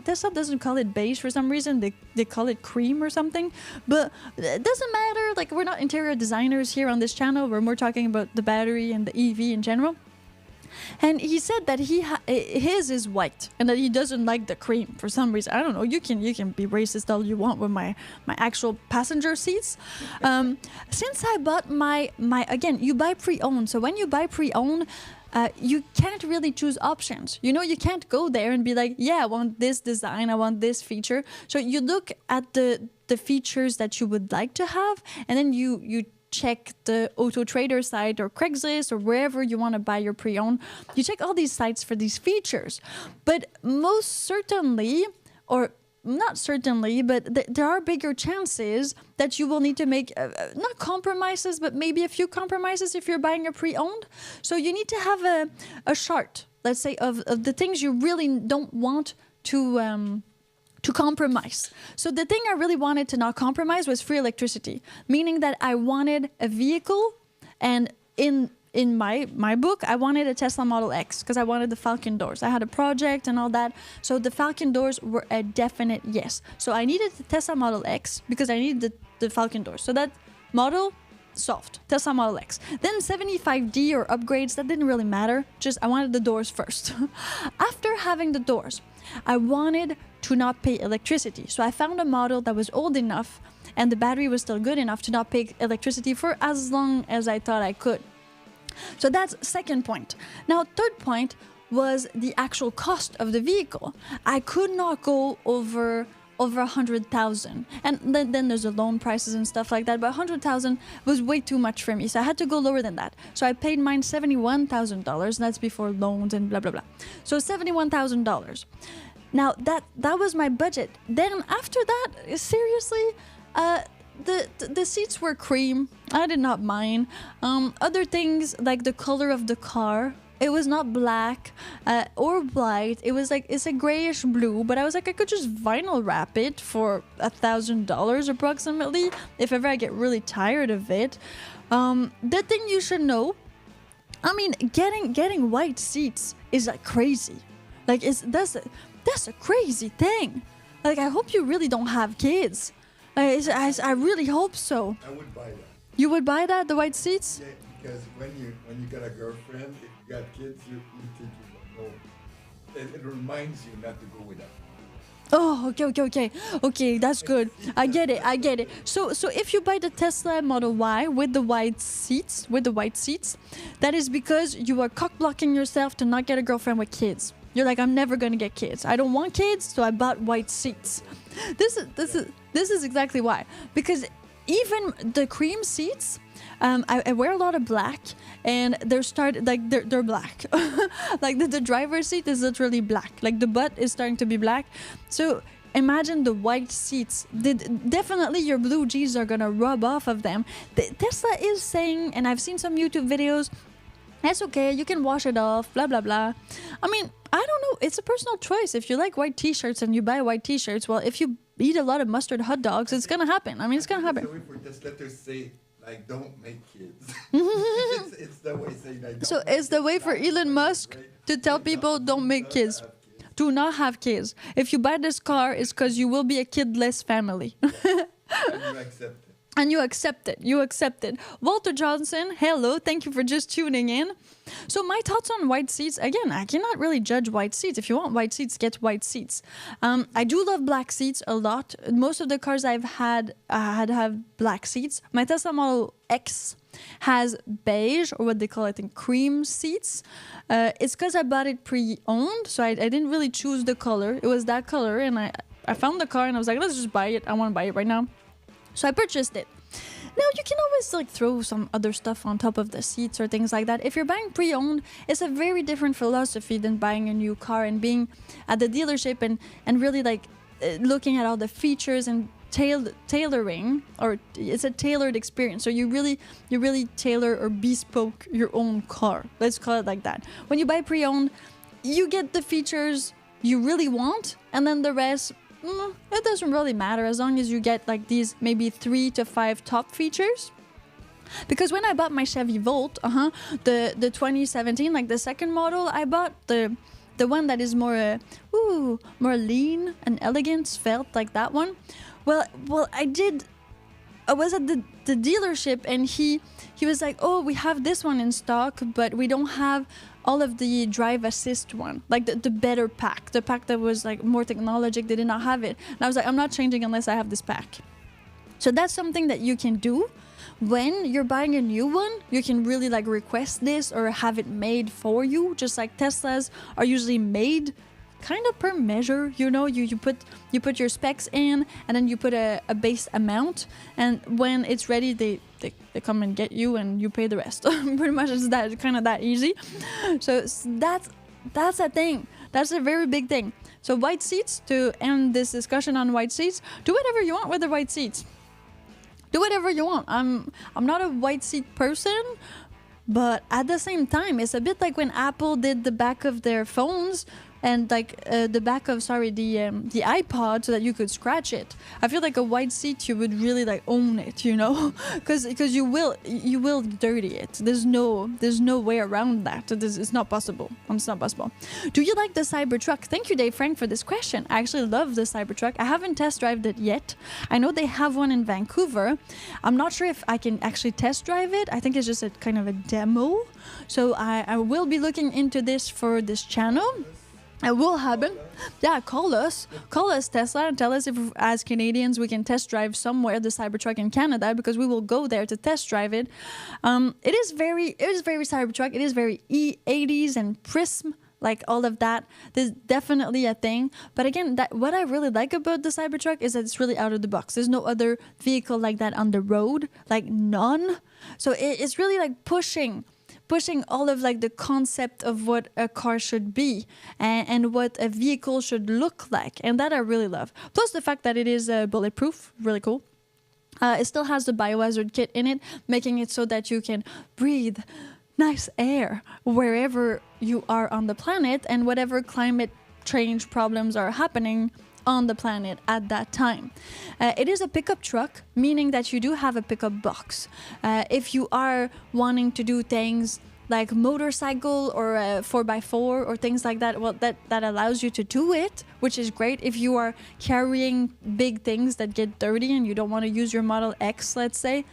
Tesla doesn't call it beige for some reason. They call it cream or something, but it doesn't matter. Like, we're not interior designers here on this channel. We're more talking about the battery and the EV in general. And he said that his is white and that he doesn't like the cream for some reason. I don't know. You can be racist all you want with my actual passenger seats. Since I bought my again, you buy pre-owned. So when you buy pre-owned, you can't really choose options. You can't go there and be like, yeah, I want this design, I want this feature. So you look at the features that you would like to have, and then you check the Auto Trader site or Craigslist or wherever you want to buy your pre-owned. You check all these sites for these features. But most certainly, or not certainly, but there are bigger chances that you will need to make not compromises, but maybe a few compromises if you're buying a pre-owned. So you need to have a chart, let's say, of the things you really don't want to compromise. So the thing I really wanted to not compromise was free electricity, meaning that I wanted a vehicle, and in my book, I wanted a Tesla Model X because I wanted the Falcon doors. I had a project and all that. So the Falcon doors were a definite yes. So I needed the Tesla Model X because I needed the Falcon doors. So that model solved. Tesla Model X. Then 75D or upgrades, that didn't really matter. Just I wanted the doors first. After having the doors, I wanted to not pay electricity. So I found a model that was old enough and the battery was still good enough to not pay electricity for as long as I thought I could. So that's second point. Now, third point was the actual cost of the vehicle. I could not go over 100,000, and then there's the loan prices and stuff like that, but 100,000 was way too much for me, so I had to go lower than that. So I paid mine $71,000. That's before loans and blah blah blah. So $71,000. Now that was my budget. Then after that, seriously, the seats were cream. I did not mind. Other things like the color of the car. It was not black or white. It was like, it's a grayish blue, but I was like, I could just vinyl wrap it for $1,000 approximately if ever I get really tired of it. The thing you should know, I mean, getting white seats is like crazy. Like that's a crazy thing. Like, I hope you really don't have kids. I really hope so. I would buy that. You would buy that, the white seats? Yeah, because when you got a girlfriend, if you got kids, you think you don't know. It reminds you not to go with that. Oh, okay, that's good. I get it. So if you buy the Tesla Model Y with the white seats, that is because you are cock blocking yourself to not get a girlfriend with kids. You're like, I'm never gonna get kids. I don't want kids, so I bought white seats. This is exactly why. Because even the cream seats, I wear a lot of black, and they're black. Like the driver's seat is literally black. Like the butt is starting to be black. So imagine the white seats. Definitely your blue jeans are gonna rub off of them. Tesla is saying, and I've seen some YouTube videos, that's okay, you can wash it off, blah blah blah. I mean, I don't know, it's a personal choice. If you like white t-shirts and you buy white t-shirts, well, if you eat a lot of mustard hot dogs, it's gonna happen. I mean, it's gonna happen. It's the way for Tesla to say, like, don't make kids. it's the way saying that. So it's the way for Elon Musk to tell people don't make kids. Do not have kids. If you buy this car, it's because you will be a kidless family. And you accept it. You accept it. Walter Johnson, hello. Thank you for just tuning in. So my thoughts on white seats. Again, I cannot really judge white seats. If you want white seats, get white seats. I do love black seats a lot. Most of the cars I've had have black seats. My Tesla Model X has beige, or what they call it, in cream seats. It's because I bought it pre-owned, so I didn't really choose the color. It was that color, and I found the car, and I was like, let's just buy it. I want to buy it right now. So I purchased it. Now, you can always like throw some other stuff on top of the seats or things like that. If you're buying pre-owned, it's a very different philosophy than buying a new car and being at the dealership and really like looking at all the features and tailoring, or it's a tailored experience. So you really tailor or bespoke your own car. Let's call it like that. When you buy pre-owned, you get the features you really want, and then the rest, it doesn't really matter as long as you get like these maybe 3 to 5 top features. Because when I bought my Chevy Volt, the 2017, like the second model, I bought the one that is more more lean and elegant, felt like that one. Well, I was at the dealership, and he was like, oh, we have this one in stock, but we don't have all of the drive assist one, like the better pack, the pack that was like more technologic. They did not have it. And I was like, I'm not changing unless I have this pack. So that's something that you can do. When you're buying a new one, you can really like request this or have it made for you, just like Teslas are usually made kind of per measure. You put your specs in, and then you put a base amount, and when it's ready, they come and get you, and you pay the rest. Pretty much it's that easy. So that's a thing. That's a very big thing. So white seats, to end this discussion on white seats, do whatever you want with the white seats. Do whatever you want. I'm not a white seat person, but at the same time, it's a bit like when Apple did the back of their phones, and like the back of the iPod, so that you could scratch it. I feel like a white seat, you would really like own it, because you will dirty it. There's no way around that. It's not possible. It's not possible. Do you like the Cybertruck? Thank you, Dave Frank, for this question. I actually love the Cybertruck. I haven't test drive it yet. I know they have one in Vancouver. I'm not sure if I can actually test drive it. I think it's just a kind of a demo. So I will be looking into this for this channel. It will happen. Yeah, call us Tesla, and tell us if, as Canadians, we can test drive somewhere the Cybertruck in Canada, because we will go there to test drive it. It is very Cybertruck. It is very E80s and Prism, like all of that. There's definitely a thing. But again, what I really like about the Cybertruck is that it's really out of the box. There's no other vehicle like that on the road, like none. So it's really like pushing all of like the concept of what a car should be, and what a vehicle should look like, and that I really love. Plus the fact that it is bulletproof, really cool. It still has the biohazard kit in it, making it so that you can breathe nice air wherever you are on the planet, and whatever climate change problems are happening on the planet at that time. It is a pickup truck, meaning that you do have a pickup box. If you are wanting to do things like motorcycle or 4x4 or things like that, well, that allows you to do it, which is great. If you are carrying big things that get dirty and you don't want to use your Model X, let's say,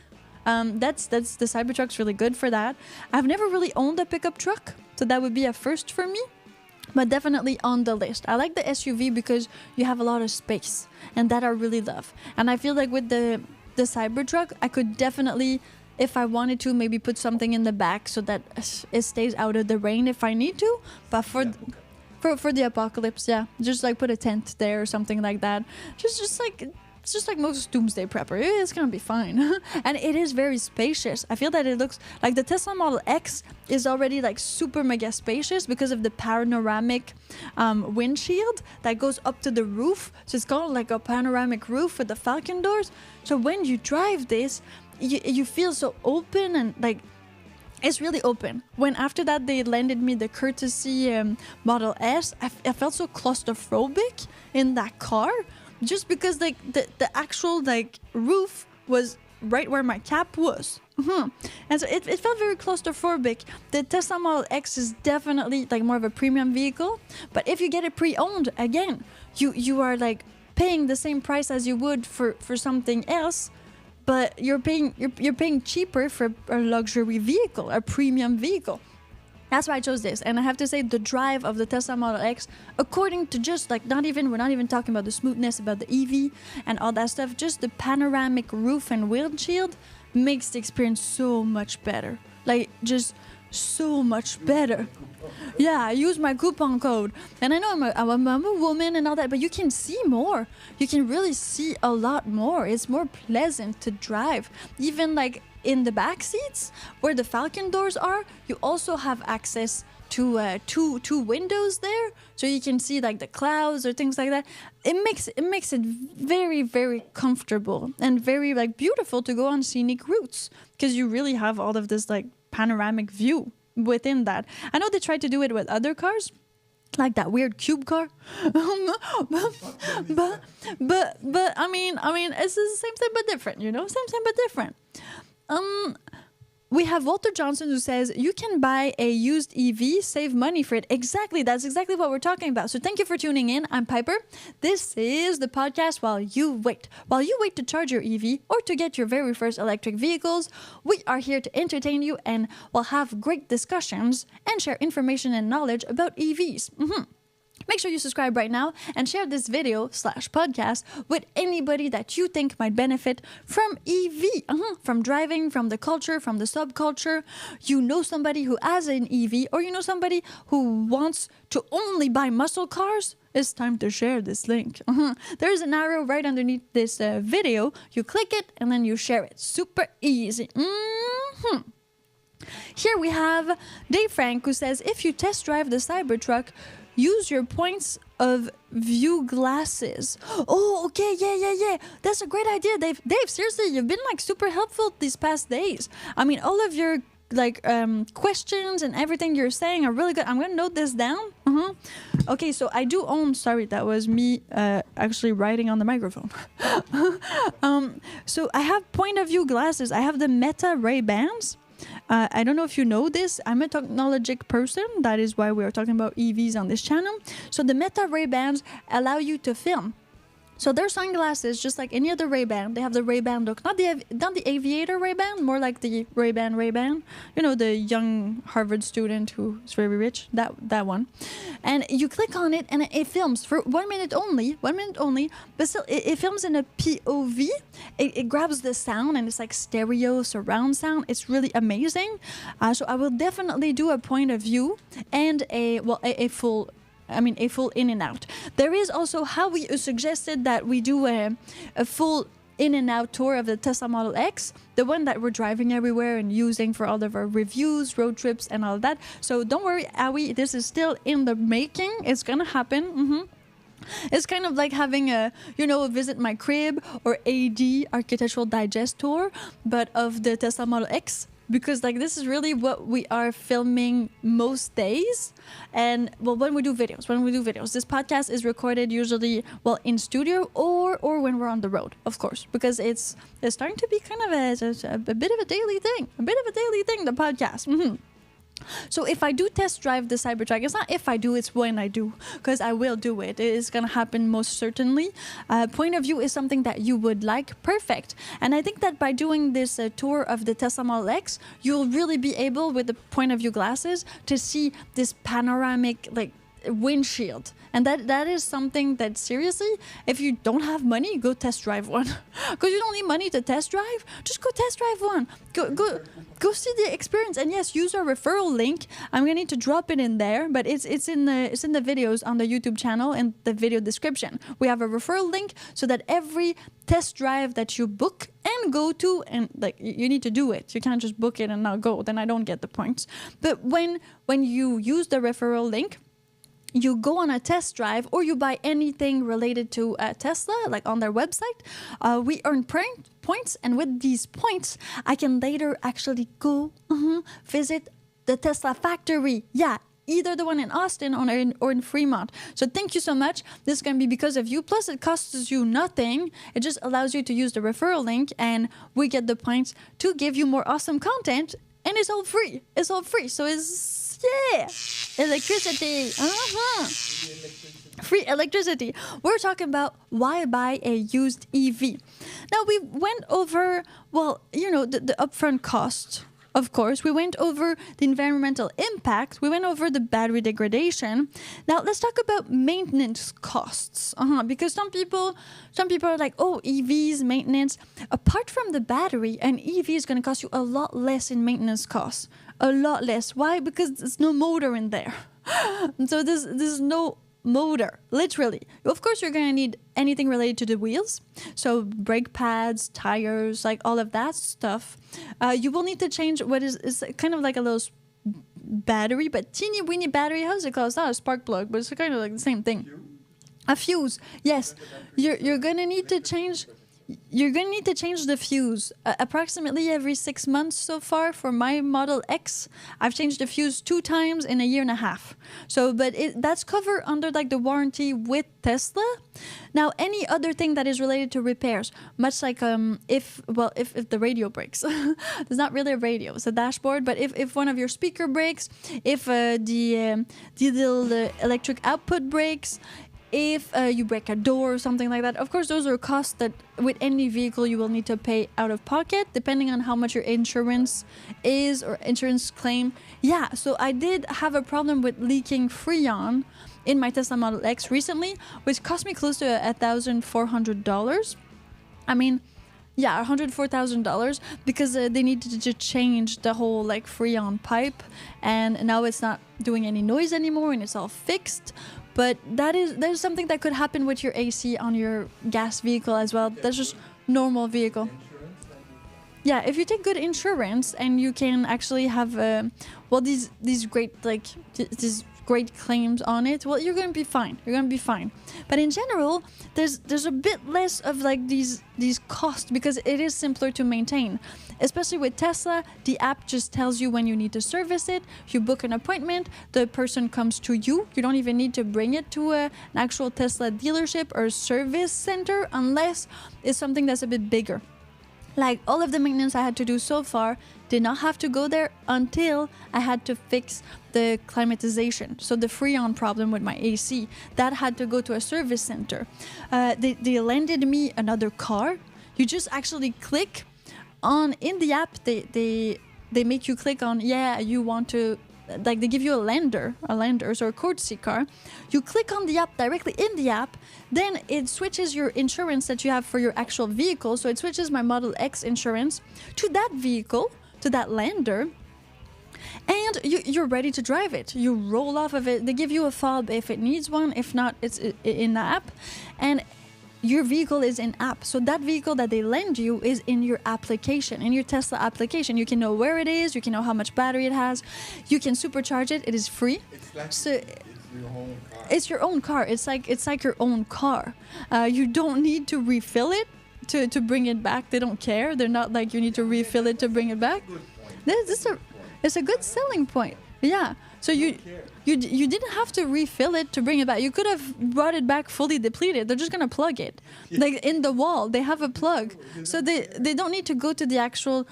that's the Cybertruck's really good for that. I've never really owned a pickup truck, so that would be a first for me. But definitely on the list. I like the SUV because you have a lot of space, and that I really love. And I feel like with the Cybertruck, I could definitely, if I wanted to, maybe put something in the back so that it stays out of the rain if I need to. But for the apocalypse, yeah, just like put a tent there or something like that. It's just like most doomsday prepper. It's gonna be fine. And it is very spacious. I feel that it looks like the Tesla Model X is already like super mega spacious because of the panoramic windshield that goes up to the roof. So it's called like a panoramic roof with the Falcon doors. So when you drive this, you feel so open, and like it's really open. When after that they landed me the courtesy Model S, I felt so claustrophobic in that car. Just because like the actual like roof was right where my cap was. And so it felt very claustrophobic. The Tesla Model X is definitely like more of a premium vehicle, but if you get it pre-owned, again, you are like paying the same price as you would for something else, but you're paying cheaper for a luxury vehicle, a premium vehicle. That's why I chose this. And I have to say, the drive of the Tesla Model X, according to just like we're not even talking about the smoothness, about the EV and all that stuff, just the panoramic roof and windshield makes the experience so much better. Like just so much better. Yeah, I use my coupon code. And I know I'm a woman and all that, but you can see more. You can really see a lot more. It's more pleasant to drive. Even like in the back seats where the Falcon doors are, you also have access two windows there, so you can see like the clouds or things like that. It makes it very, very comfortable and very like beautiful to go on scenic routes, because you really have all of this like panoramic view within that. I know they tried to do it with other cars, like that weird cube car. but I mean it's the same thing but different, same thing but different. We have Walter Johnson who says you can buy a used EV, save money for it. Exactly. That's exactly what we're talking about. So thank you for tuning in. I'm Piper. This is the podcast While You Wait. While you wait to charge your EV or to get your very first electric vehicles, we are here to entertain you and we'll have great discussions and share information and knowledge about EVs. Make sure you subscribe right now and share this video/podcast with anybody that you think might benefit from EV, from driving, from the culture, from the subculture. You know somebody who has an EV, or you know somebody who wants to only buy muscle cars? It's time to share this link. There's an arrow right underneath this video. You click it and then you share it. Super easy. Here we have Dave Frank who says, if you test drive the Cybertruck, use your points of view glasses. Oh, okay, yeah. That's a great idea, Dave. Dave, seriously, you've been like super helpful these past days. I mean, all of your like questions and everything you're saying are really good. I'm gonna note this down. Okay, so I do own. Sorry, that was me actually writing on the microphone. So I have point of view glasses. I have the Meta Ray-Bans. I don't know if you know this. I'm a technologic person. That is why we are talking about EVs on this channel. So the Meta Ray-Bans allow you to film. So they're sunglasses just like any other Ray-Ban. They have the Ray-Ban look, not the aviator Ray-Ban, more like the Ray-Ban. You know, the young Harvard student who is very rich. That one. And you click on it and it films for 1 minute only. But still, it films in a POV. It grabs the sound and it's like stereo surround sound. It's really amazing. So I will definitely do a point of view and a full in and out. There is also how we suggested that we do a full in and out tour of the Tesla Model X, the one that we're driving everywhere and using for all of our reviews, road trips, and all that. So don't worry, Awi, this is still in the making. It's gonna happen. It's kind of like having a visit my crib or AD Architectural Digest tour, but of the Tesla Model X. Because like this is really what we are filming most days. And well, when we do videos, this podcast is recorded usually in studio or when we're on the road, of course, because it's starting to be kind of a bit of a daily thing, the podcast. So if I do test drive the Cybertruck, it's not if I do, it's when I do, because I will do it. It is going to happen most certainly. Point of view is something that you would like. Perfect. And I think that by doing this tour of the Tesla Model X, you'll really be able, with the point of view glasses, to see this panoramic windshield. And that is something that, seriously, if you don't have money, go test drive one. Because you don't need money to test drive. Just go test drive one. Go see the experience. And yes, use our referral link. I'm going to need to drop it in there, but it's in the videos on the YouTube channel and the video description. We have a referral link so that every test drive that you book and go to, and you need to do it. You can't just book it and not go. Then I don't get the points. But when you use the referral link, you go on a test drive or you buy anything related to Tesla, like on their website, we earn points. And with these points, I can later actually go visit the Tesla factory. Yeah, either the one in Austin or in Fremont. So thank you so much. This is going to be because of you. Plus, it costs you nothing. It just allows you to use the referral link, and we get the points to give you more awesome content. And it's all free. So it's... yeah, electricity. Free electricity. We're talking about why buy a used EV. Now we went over, the upfront cost. Of course, we went over the environmental impact. We went over the battery degradation. Now let's talk about maintenance costs. Because some people are like, oh, EVs maintenance. Apart from the battery, an EV is going to cost you a lot less in maintenance costs. A lot less. Why? Because there's no motor in there. So there's no motor, literally. Of course, you're going to need anything related to the wheels. So brake pads, tires, like all of that stuff. You will need to change what is kind of like a little battery, but teeny weeny battery. How's it called? It's not a spark plug, but it's kind of like the same thing. A fuse, yes. You're gonna need to change. You're gonna need to change the fuse approximately every 6 months so far. For my Model X, I've changed the fuse 2 times in a year and a half. So, but that's covered under like the warranty with Tesla. Now, any other thing that is related to repairs, much like if the radio breaks, there's not really a radio, it's a dashboard. But if one of your speaker breaks, if the little electric output breaks, if you break a door or something like that, of course, those are costs that with any vehicle you will need to pay out of pocket, depending on how much your insurance is or insurance claim. Yeah, so I did have a problem with leaking Freon in my Tesla Model X recently, which cost me close to $1,400. I mean, yeah, $104,000 because they needed to change the whole like Freon pipe, and now it's not doing any noise anymore and it's all fixed. But there's something that could happen with your AC on your gas vehicle as well. That's just normal vehicle. Yeah, if you take good insurance and you can actually have these great these great claims on it, well, you're gonna be fine. You're gonna be fine. But in general, there's a bit less of like these costs because it is simpler to maintain. Especially with Tesla, the app just tells you when you need to service it. You book an appointment, the person comes to you. You don't even need to bring it to an actual Tesla dealership or service center unless it's something that's a bit bigger. Like all of the maintenance I had to do so far did not have to go there until I had to fix the climatization. So the Freon problem with my AC, that had to go to a service center. They lended me another car. You just actually click on in the app. They make you click on, yeah, you want to, like they give you a lender or a courtesy car. You click on the app directly in the app, then it switches your insurance that you have for your actual vehicle. So it switches my Model X insurance to that vehicle, to that lender, and you're ready to drive it. You roll off of it. They give you a fob if it needs one. If not, it's in the app, and your vehicle is in app. So that vehicle that they lend you is in your application, in your Tesla application. You can know where it is. You can know how much battery it has. You can supercharge it. It is free. It's your own car. It's your own car. It's like your own car. You don't need to refill it to bring it back. They don't care. They're not like you need to refill it to bring it back. It's a good selling point. Yeah. So you didn't have to refill it to bring it back. You could have brought it back fully depleted. They're just gonna plug it, like in the wall. They have a plug, so they don't need to go to the actual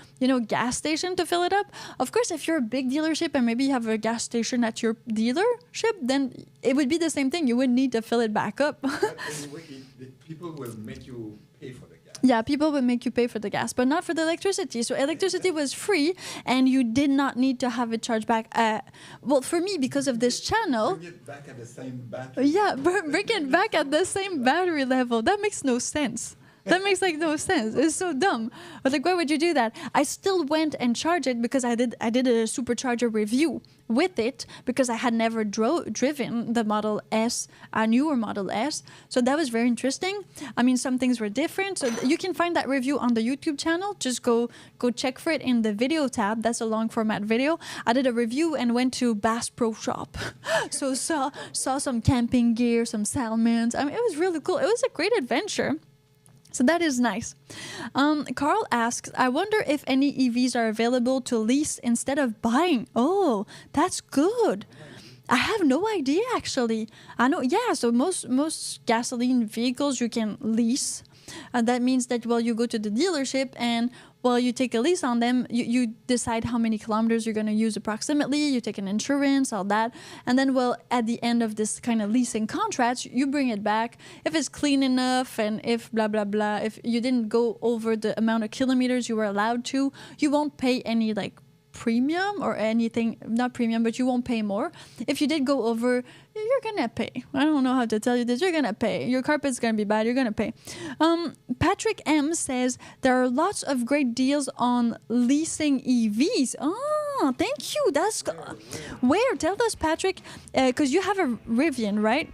gas station to fill it up. Of course, if you're a big dealership and maybe you have a gas station at your dealership, then it would be the same thing. You wouldn't need to fill it back up. But anyway, people will make you pay for the gas. Yeah, people would make you pay for the gas, but not for the electricity. So electricity was free, and you did not need to have it charged back. Well, for me, because of this channel... Bring it back at the same battery. Yeah, bring it back at the same battery level. That makes no sense. That makes like no sense. It's so dumb. But like, why would you do that? I still went and charged it because I did a supercharger review with it because I had never driven the Model S, a newer Model S. So that was very interesting. I mean, some things were different. So you can find that review on the YouTube channel. Just go check for it in the video tab. That's a long format video. I did a review and went to Bass Pro Shop. So saw some camping gear, some salmons. I mean, it was really cool. It was a great adventure. So that is nice. Carl asks, I wonder if any EVs are available to lease instead of buying. Oh, that's good. I have no idea, actually. I know, yeah, so most gasoline vehicles you can lease. That means that, well, you go to the dealership and, well, you take a lease on them. You decide how many kilometers you're going to use approximately. You take an insurance, all that. And then, well, at the end of this kind of leasing contract, you bring it back. If it's clean enough and if blah, blah, blah, if you didn't go over the amount of kilometers you were allowed to, you won't pay any, like, premium or anything, not premium, but you won't pay more. If you did go over, you're gonna pay. I don't know how to tell you this. You're gonna pay. Your carpet's gonna be bad. You're gonna pay. Patrick M says there are lots of great deals on leasing EVs. Oh, thank you. That's where? Tell us, Patrick, because you have a Rivian, right?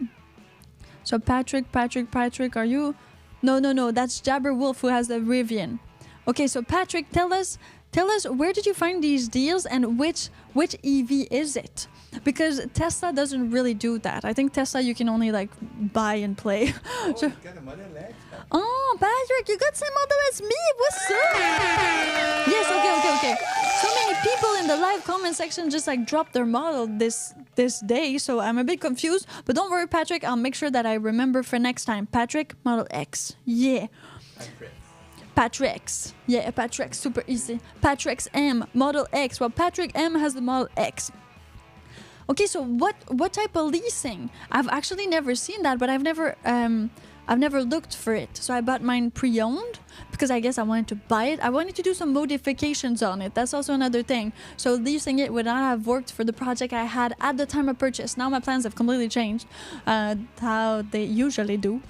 So Patrick, are you? No. That's Jabber Wolf who has the Rivian. Okay, so Patrick, tell us tell us, where did you find these deals and which EV is it? Because Tesla doesn't really do that. I think Tesla, you can only like buy and play. Oh, you got a Model X? Oh, Patrick, you got same model as me. What's up? Yes, okay. So many people in the live comment section just like dropped their model this day, so I'm a bit confused. But don't worry, Patrick, I'll make sure that I remember for next time. Patrick, Model X. Yeah. Patrick's. Yeah, Patrick's, super easy. Patrick's M, Model X. Well, Patrick M has the Model X. Okay, so what type of leasing? I've actually never seen that, but I've never looked for it. So I bought mine pre-owned because I guess I wanted to buy it. I wanted to do some modifications on it. That's also another thing. So leasing it would not have worked for the project I had at the time of purchase. Now my plans have completely changed, how they usually do.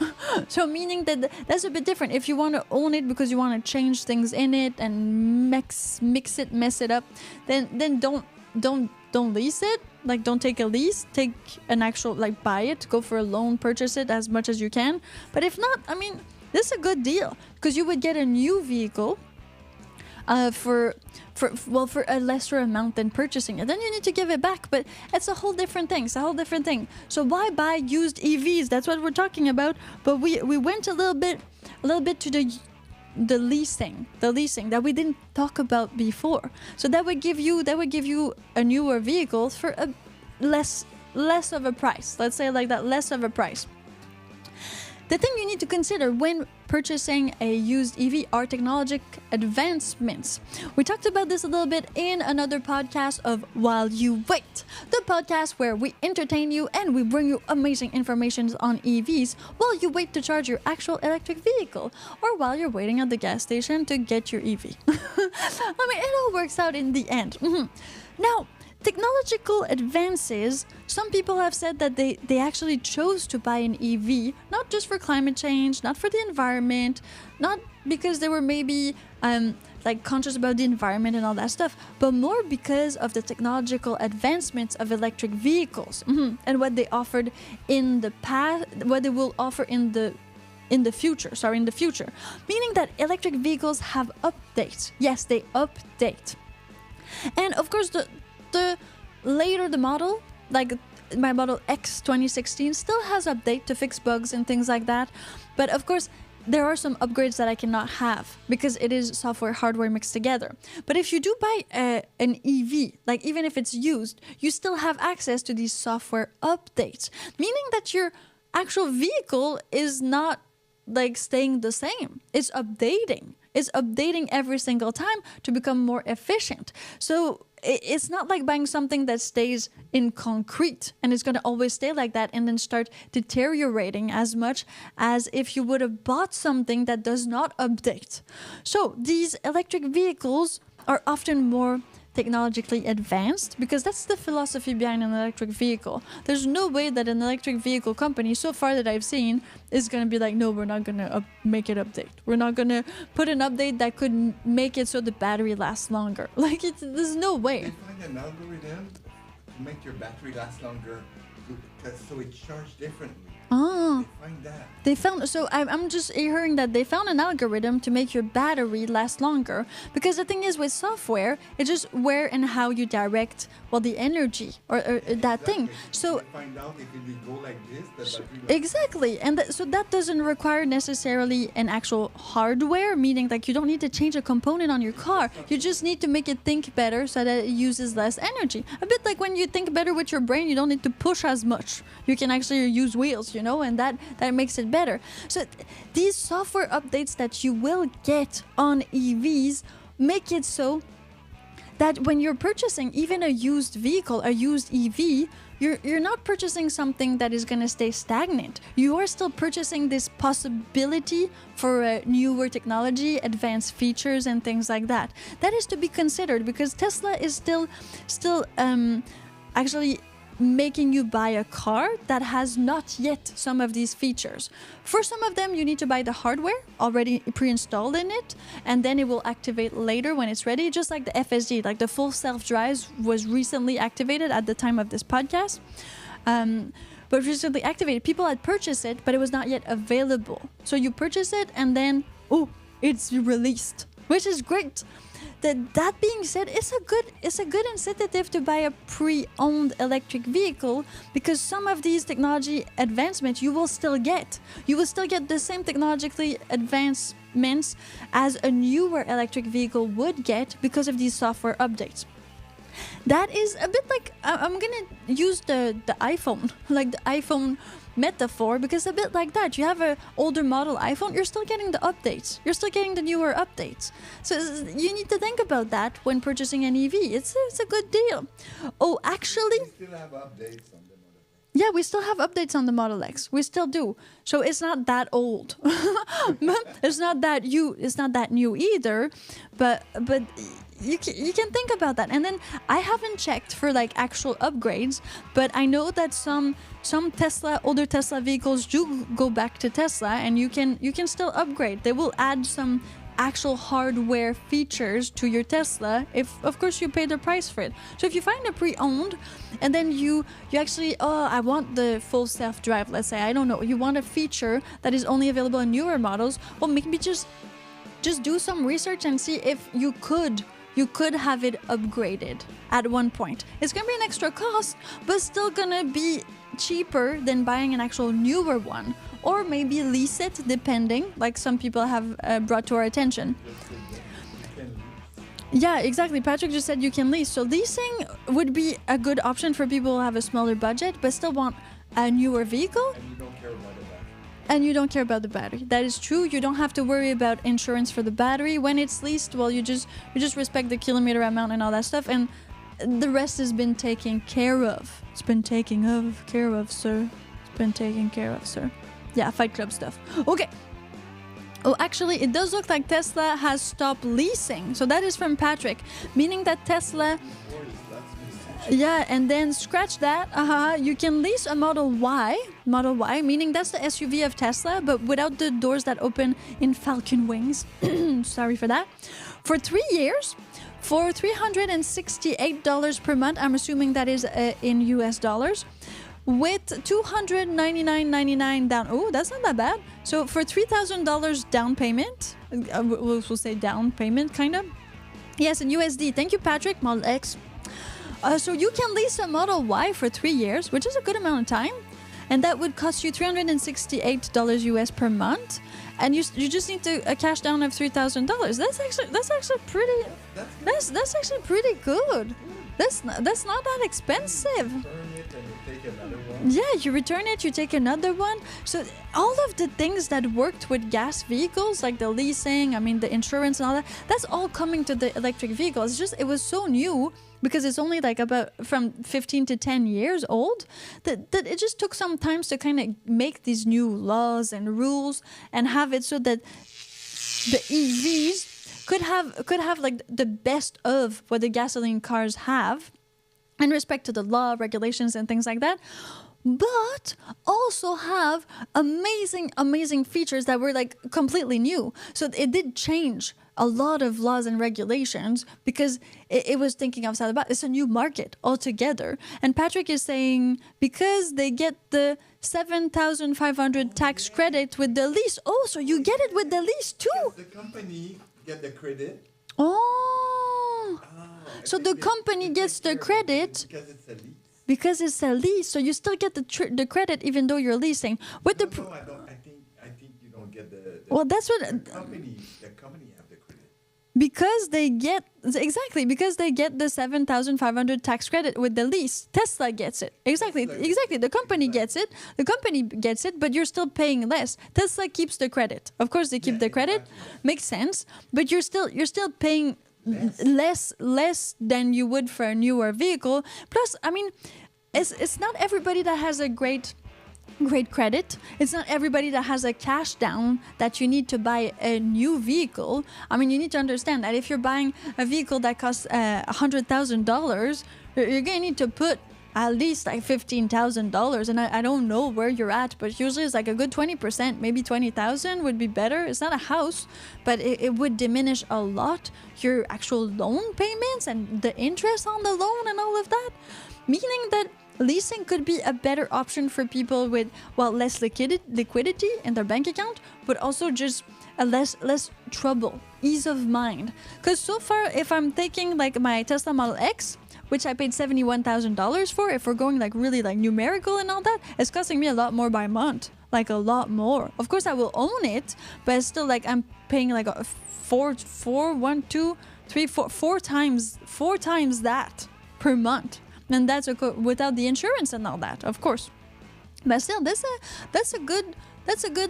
So meaning that that's a bit different. If you want to own it because you want to change things in it and mess it up, then don't lease it. Like, don't take a lease, take an actual, like, buy it, go for a loan, purchase it as much as you can. But if not, I mean, this is a good deal because you would get a new vehicle for a lesser amount than purchasing it. Then you need to give it back, but it's a whole different thing. So why buy used EVs? That's what we're talking about. But we went a little bit to the leasing that we didn't talk about before. So that would give you a newer vehicle for a less of a price. Let's say like that, less of a price. The thing you need to consider when purchasing a used EV are technological advancements. We talked about this a little bit in another podcast of While You Wait, the podcast where we entertain you and we bring you amazing information on EVs while you wait to charge your actual electric vehicle or while you're waiting at the gas station to get your EV. I mean, it all works out in the end. Now, technological advances, some people have said that they actually chose to buy an EV, not just for climate change, not for the environment, not because they were maybe like conscious about the environment and all that stuff, but more because of the technological advancements of electric vehicles and what they offered in the past, what they will offer in the future. Meaning that electric vehicles have updates. Yes, they update. And of course, the later the model, like my Model X 2016, still has update to fix bugs and things like that. But of course, there are some upgrades that I cannot have because it is software, hardware mixed together. But if you do buy an EV, like even if it's used, you still have access to these software updates, meaning that your actual vehicle is not like staying the same. It's updating. It's updating every single time to become more efficient. So it's not like buying something that stays in concrete and it's going to always stay like that and then start deteriorating as much as if you would have bought something that does not update. So these electric vehicles are often more technologically advanced because that's the philosophy behind an electric vehicle. There's no way that an electric vehicle company, so far that I've seen, is going to be like, no, we're not going to make it update. We're not going to put an update that could make it so the battery lasts longer. Like, there's no way. They find an algorithm to make your battery last longer so it's charged differently. Oh. They find that. They found, so I'm just hearing that they found an algorithm to make your battery last longer. Because the thing is with software, it's just where and how you direct, well, the energy or that thing. So they find out if it will go like this, the battery exactly. And so that doesn't require necessarily an actual hardware, meaning like you don't need to change a component on your car. You just need to make it think better so that it uses less energy. A bit like when you think better with your brain, you don't need to push as much. You can actually use wheels, you know, and that makes it better. So these software updates that you will get on EVs make it so that when you're purchasing even a used vehicle, a used EV, you're not purchasing something that is going to stay stagnant. You are still purchasing this possibility for newer technology, advanced features, and things like that. That is to be considered because Tesla is still actually making you buy a car that has not yet some of these features. For some of them, you need to buy the hardware already pre-installed in it, and then it will activate later when it's ready, just like the FSD, like the full self-drive was recently activated at the time of this podcast. But recently activated, people had purchased it, but it was not yet available. So you purchase it, and then, it's released, which is great. that being said, it's a good incentive to buy a pre-owned electric vehicle, because some of these technology advancements you will still get. You will still get the same technologically advancements as a newer electric vehicle would get because of these software updates. That is a bit like, I'm gonna use the iPhone, like the iPhone metaphor, because a bit like that. You have an older model iPhone, you're still getting the updates. You're still getting the newer updates. So you need to think about that when purchasing an EV. It's a good deal. Oh, actually, We still have updates on the Model X. yeah, we still have updates on the Model X. We still do. So it's not that old. It's not that new either. But you can think about that. And then I haven't checked for like actual upgrades, but I know that some older Tesla vehicles do go back to Tesla, and you can still upgrade. They will add some actual hardware features to your Tesla if, of course, you pay the price for it. So if you find a pre-owned and then you actually, I want the full self-drive, let's say, I don't know, you want a feature that is only available in newer models, well, maybe just do some research and see if you could have it upgraded at one point. It's gonna be an extra cost, but still gonna be cheaper than buying an actual newer one, or maybe lease it, depending, like some people have brought to our attention. Yeah, exactly. Patrick just said you can lease. So leasing would be a good option for people who have a smaller budget but still want a newer vehicle. And you don't care about the battery. And you don't care about the battery. That is true. You don't have to worry about insurance for the battery. When it's leased, well, you just respect the kilometer amount and all that stuff, and the rest has been taken care of. It's been taken care of, sir. It's been taken care of, sir. Yeah, Fight Club stuff. Okay. Oh, actually, it does look like Tesla has stopped leasing. So that is from Patrick, meaning that Tesla... Yeah, and then scratch that. You can lease a Model Y, meaning that's the SUV of Tesla, but without the doors that open in falcon wings. Sorry for that. For 3 years, for $368 per month. I'm assuming that is in US dollars. With $299.99 down. Oh, that's not that bad. So for $3,000 down payment, we'll say down payment, kind of. Yes, in USD. Thank you, Patrick. Model X. So you can lease a Model Y for 3 years, which is a good amount of time, and that would cost you $368 US per month, and you just need a cash down of $3,000. That's actually pretty good. That's not that expensive. Yeah, you return it, you take another one. So all of the things that worked with gas vehicles, like the leasing, the insurance and all that, that's all coming to the electric vehicles. It was so new, because it's only like about from 15 to 10 years old, that it just took some time to kind of make these new laws and rules and have it so that the EVs could have like the best of what the gasoline cars have in respect to the law, regulations, and things like that, but also have amazing features that were like completely new. So it did change a lot of laws and regulations because it was thinking outside the box. It's a new market altogether. And Patrick is saying because they get the $7,500 tax credit with the lease. Oh, so you get it with the lease too? Yes, the company get the credit. Oh. So the company gets the credit Because it's a lease. because it's a lease. So you still get the credit even though you're leasing. With the No, I don't. I think you don't get the well, that's what the company have the credit. because they get the $7,500 tax credit with the lease. Tesla gets it. Exactly. The company gets it. The company gets it, but you're still paying less. Tesla keeps the credit. Of course, they keep the credit. Exactly. Makes sense. But you're still paying less than you would for a newer vehicle. Plus, it's not everybody that has a great credit. It's not everybody that has a cash down that you need to buy a new vehicle. You need to understand that if you're buying a vehicle that costs $100,000, you're gonna need to put at least like $15,000, and I don't know where you're at, but usually it's like a good 20%, maybe 20,000 would be better. It's not a house, but it would diminish a lot your actual loan payments and the interest on the loan and all of that, meaning that leasing could be a better option for people with, well, less liquidity in their bank account, but also just a less trouble, ease of mind. Because so far, if I'm taking like my Tesla Model X, which I paid $71,000 for, if we're going like really like numerical and all that, it's costing me a lot more by month, like a lot more. Of course, I will own it, but it's still like I'm paying like four times that per month, and that's without the insurance and all that, of course. But still, that's a good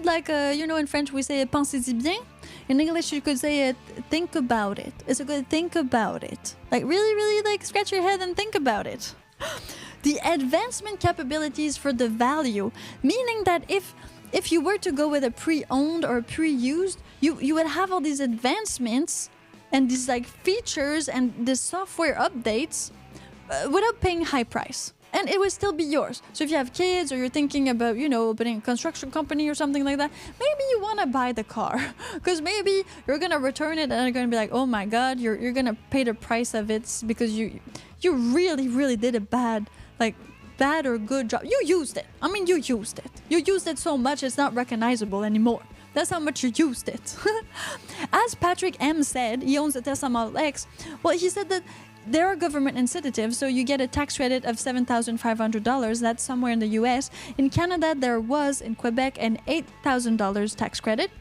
like you know, in French we say pensez-y bien. In English you could say think about it. It's a good think about it. Like really like scratch your head and think about it. The advancement capabilities for the value, meaning that if you were to go with a pre-owned or pre-used, you would have all these advancements and these like features and the software updates without paying high price. And it would still be yours. So if you have kids or you're thinking about, you know, opening a construction company or something like that, maybe you want to buy the car. Because maybe you're going to return it and you're going to be like, oh my God, you're going to pay the price of it because you really did a bad or good job. You used it. I mean, you used it. You used it so much it's not recognizable anymore. That's how much you used it. As Patrick M. said, he owns a Tesla Model X. Well, he said that there are government incentives, so you get a tax credit of $7,500. That's somewhere in the US. In Canada, there was, in Quebec, an $8,000 tax credit.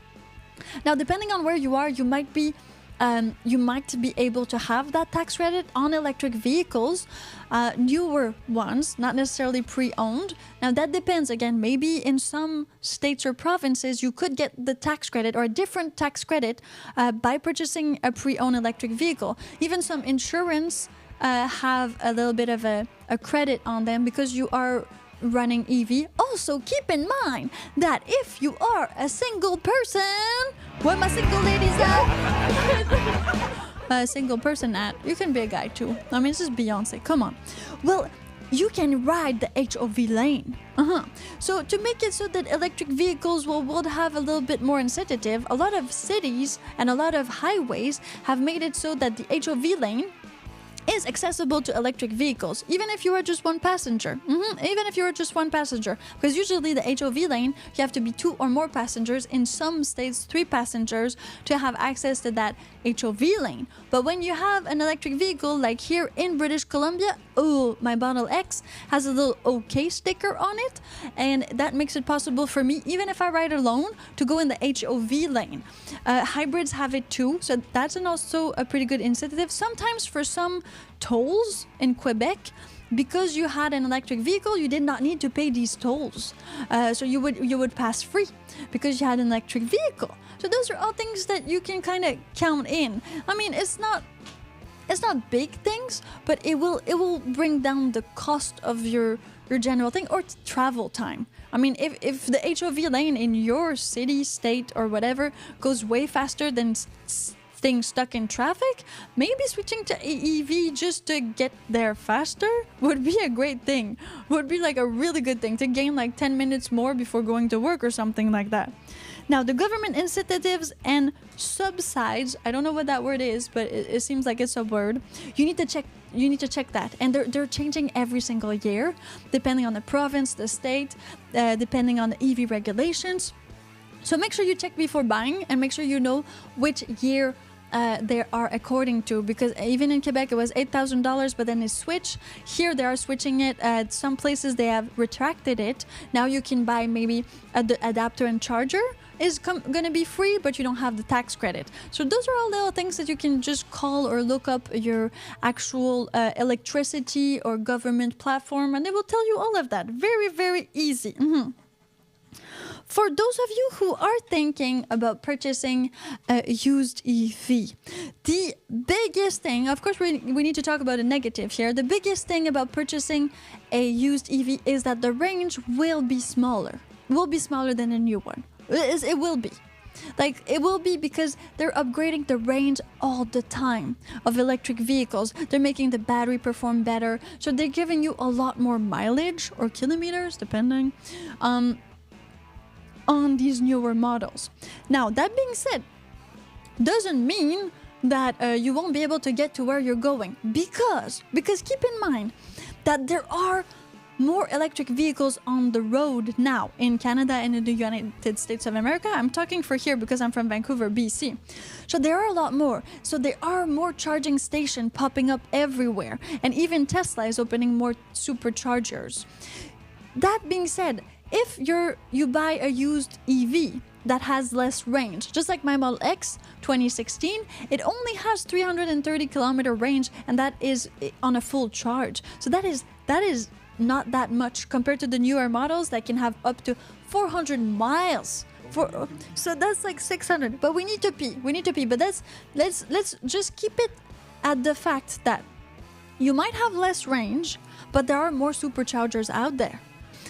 Now, depending on where you are, you might be able to have that tax credit on electric vehicles, newer ones, not necessarily pre-owned. Now that depends. Again, maybe in some states or provinces you could get the tax credit or a different tax credit by purchasing a pre-owned electric vehicle. Even some insurance have a little bit of a credit on them because you are running EV. Also, keep in mind that if you are a single person, where my single ladies at? A single person at? You can be a guy too. I mean, this is Beyonce. Come on. Well, you can ride the HOV lane. So to make it so that electric vehicles will have a little bit more incentive, a lot of cities and a lot of highways have made it so that the HOV lane is accessible to electric vehicles, even if you are just one passenger. Even if you are just one passenger. Because usually the HOV lane, you have to be 2 or more passengers. In some states, 3 passengers to have access to that HOV lane. But when you have an electric vehicle, like here in British Columbia, my Model X has a little OK sticker on it. And that makes it possible for me, even if I ride alone, to go in the HOV lane. Hybrids have it too, so that's also a pretty good incentive. Sometimes for some tolls in Quebec, because you had an electric vehicle, you did not need to pay these tolls. So you would pass free because you had an electric vehicle. So those are all things that you can kind of count in. I mean, it's not big things, but it will bring down the cost of your general thing or travel time. I mean, if the HOV lane in your city, state, or whatever goes way faster than staying stuck in traffic, maybe switching to EV just to get there faster would be a great thing. Would be like a really good thing to gain like 10 minutes more before going to work or something like that. Now, the government incentives and subsides, I don't know what that word is, but it seems like it's a word. You need to check that. And they're changing every single year, depending on the province, the state, depending on the EV regulations. So make sure you check before buying and make sure you know which year they are according to, because even in Quebec it was $8,000, but then it switched. Here they are switching it. At some places they have retracted it. Now you can buy maybe the adapter and charger is going to be free, but you don't have the tax credit. So those are all little things that you can just call or look up your actual electricity or government platform, and they will tell you all of that. Very, very easy. For those of you who are thinking about purchasing a used EV, the biggest thing, of course, we need to talk about a negative here. The biggest thing about purchasing a used EV is that the range will be smaller. Will be smaller than a new one. It will be. Like, it will be because they're upgrading the range all the time of electric vehicles. They're making the battery perform better. So they're giving you a lot more mileage or kilometers, depending, on these newer models. Now, that being said, doesn't mean that you won't be able to get to where you're going, because keep in mind that there are more electric vehicles on the road now in Canada and in the United States of America. I'm talking for here because I'm from Vancouver, BC. So there are a lot more. So there are more charging stations popping up everywhere. And even Tesla is opening more superchargers. That being said, if you buy a used EV that has less range, just like my Model X 2016, it only has 330 kilometer range, and that is on a full charge. So that is not that much compared to the newer models that can have up to 400 miles. So that's like 600. But we need to pee. But let's just keep it at the fact that you might have less range, but there are more superchargers out there.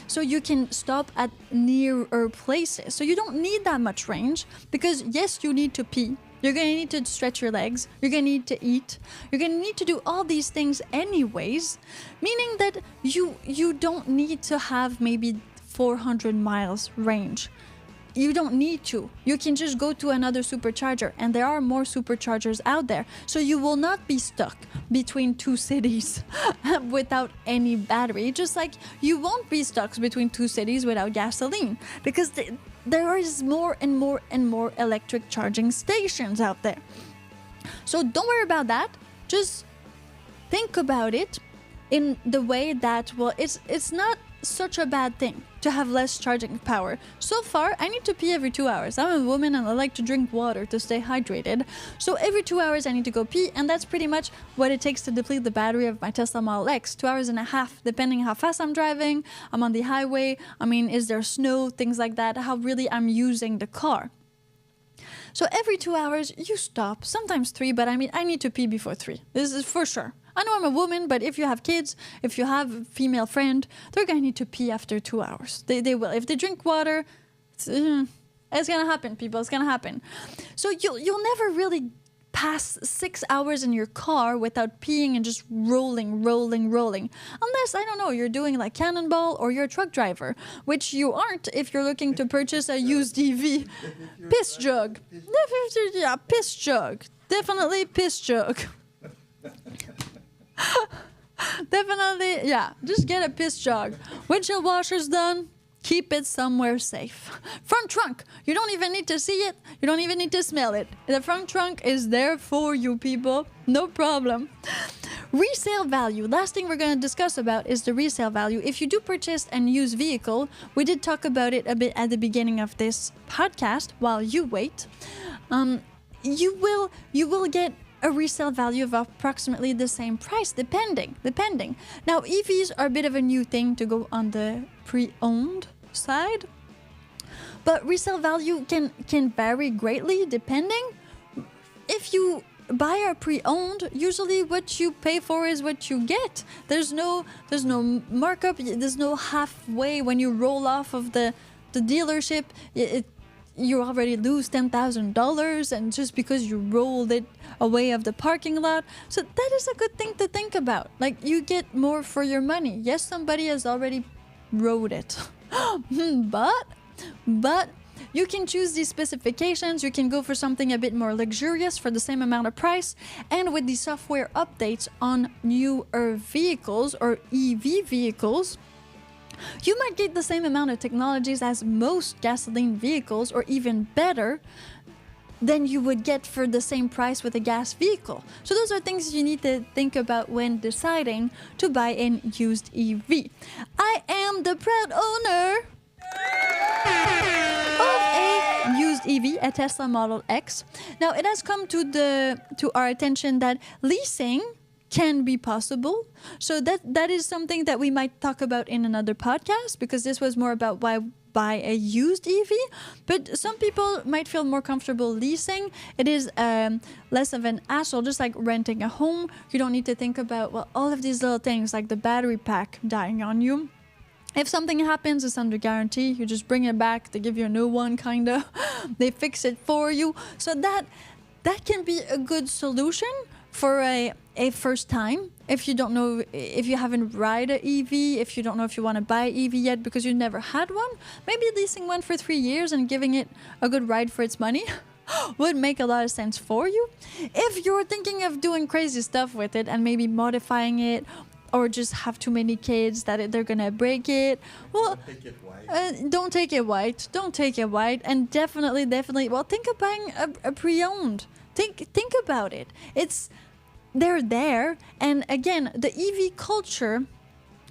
So you can stop at nearer places. So you don't need that much range because yes, you need to pee. You're going to need to stretch your legs. You're going to need to eat. You're going to need to do all these things anyways, meaning that you don't need to have maybe 400 miles range. You don't need to. You can just go to another supercharger, and there are more superchargers out there. So you will not be stuck between two cities without any battery. Just like you won't be stuck between two cities without gasoline, because there is more and more and more electric charging stations out there. So don't worry about that. Just think about it in the way that, well, it's not such a bad thing to have less charging power. So far, I need to pee every 2 hours. I'm a woman and I like to drink water to stay hydrated. So every 2 hours I need to go pee, and that's pretty much what it takes to deplete the battery of my Tesla Model X. 2 hours and a half, depending how fast I'm driving, I'm on the highway, I mean, is there snow, things like that, how really I'm using the car. So every 2 hours you stop, sometimes 3, but I mean, I need to pee before 3. This is for sure. I know I'm a woman, but if you have kids, if you have a female friend, they're going to need to pee after 2 hours. They will. If they drink water, it's going to happen, people. It's going to happen. So you'll never really pass 6 hours in your car without peeing and just rolling. Unless, I don't know, you're doing like Cannonball or you're a truck driver, which you aren't if you're looking to purchase a used EV. Piss jug. Yeah, piss jug. Definitely piss jug. Definitely, yeah. Just get a piss jug. Windshield washer's done. Keep it somewhere safe. Front trunk. You don't even need to see it. You don't even need to smell it. The front trunk is there for you, people. No problem. Resale value. Last thing we're going to discuss about is the resale value. If you do purchase a used vehicle, we did talk about it a bit at the beginning of this podcast. While you wait, you will get a resale value of approximately the same price, depending. Now, EVs are a bit of a new thing to go on the pre-owned side, but resale value can vary greatly depending. If you buy a pre-owned, usually what you pay for is what you get. There's no markup. There's no halfway when you roll off of the dealership. You already lose $10,000, and just because you rolled it away of the parking lot. So that is a good thing to think about. Like, you get more for your money. Yes, somebody has already rode it, but you can choose these specifications. You can go for something a bit more luxurious for the same amount of price, and with the software updates on newer vehicles or EV vehicles, you might get the same amount of technologies as most gasoline vehicles, or even better than you would get for the same price with a gas vehicle. So those are things you need to think about when deciding to buy an used EV. I am the proud owner of a used EV, a Tesla Model X. Now, it has come to our attention that leasing can be possible. So that is something that we might talk about in another podcast, because this was more about why buy a used EV. But some people might feel more comfortable leasing. It is less of an hassle, just like renting a home. You don't need to think about, well, all of these little things like the battery pack dying on you. If something happens, it's under guarantee. You just bring it back. They give you a new one, kind of. They fix it for you. So that can be a good solution for a first time. If you don't know, if you haven't ride an EV, if you don't know if you want to buy EV yet because you never had one, maybe leasing one for 3 years and giving it a good ride for its money would make a lot of sense for you. If you're thinking of doing crazy stuff with it and maybe modifying it, or just have too many kids that they're gonna break it. Well, Take it wide. don't take it white. Don't take it white. And definitely. Well, think of buying a pre-owned. Think about it. They're there. And again, the EV culture,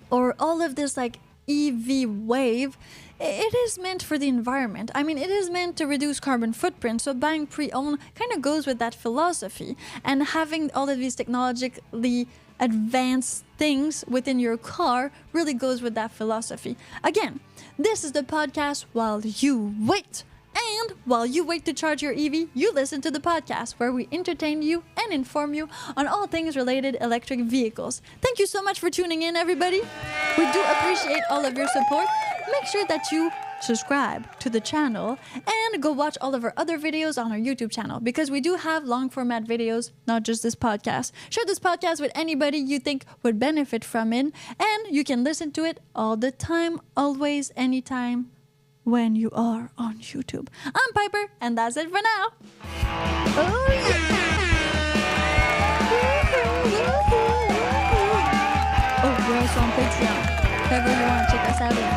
or all of this like EV wave, it is meant for the environment. I mean, it is meant to reduce carbon footprint. So buying pre-owned kind of goes with that philosophy. And having all of these technologically advanced things within your car really goes with that philosophy. Again, this is the podcast while you wait. And while you wait to charge your EV, you listen to the podcast where we entertain you and inform you on all things related electric vehicles. Thank you so much for tuning in, everybody. We do appreciate all of your support. Make sure that you subscribe to the channel and go watch all of our other videos on our YouTube channel, because we do have long format videos, not just this podcast. Share this podcast with anybody you think would benefit from it, and you can listen to it all the time, always, anytime, when you are on YouTube. I'm Piper, and that's it for now. Oh, yeah. Oh, we're also on Patreon. If ever you want to check us out,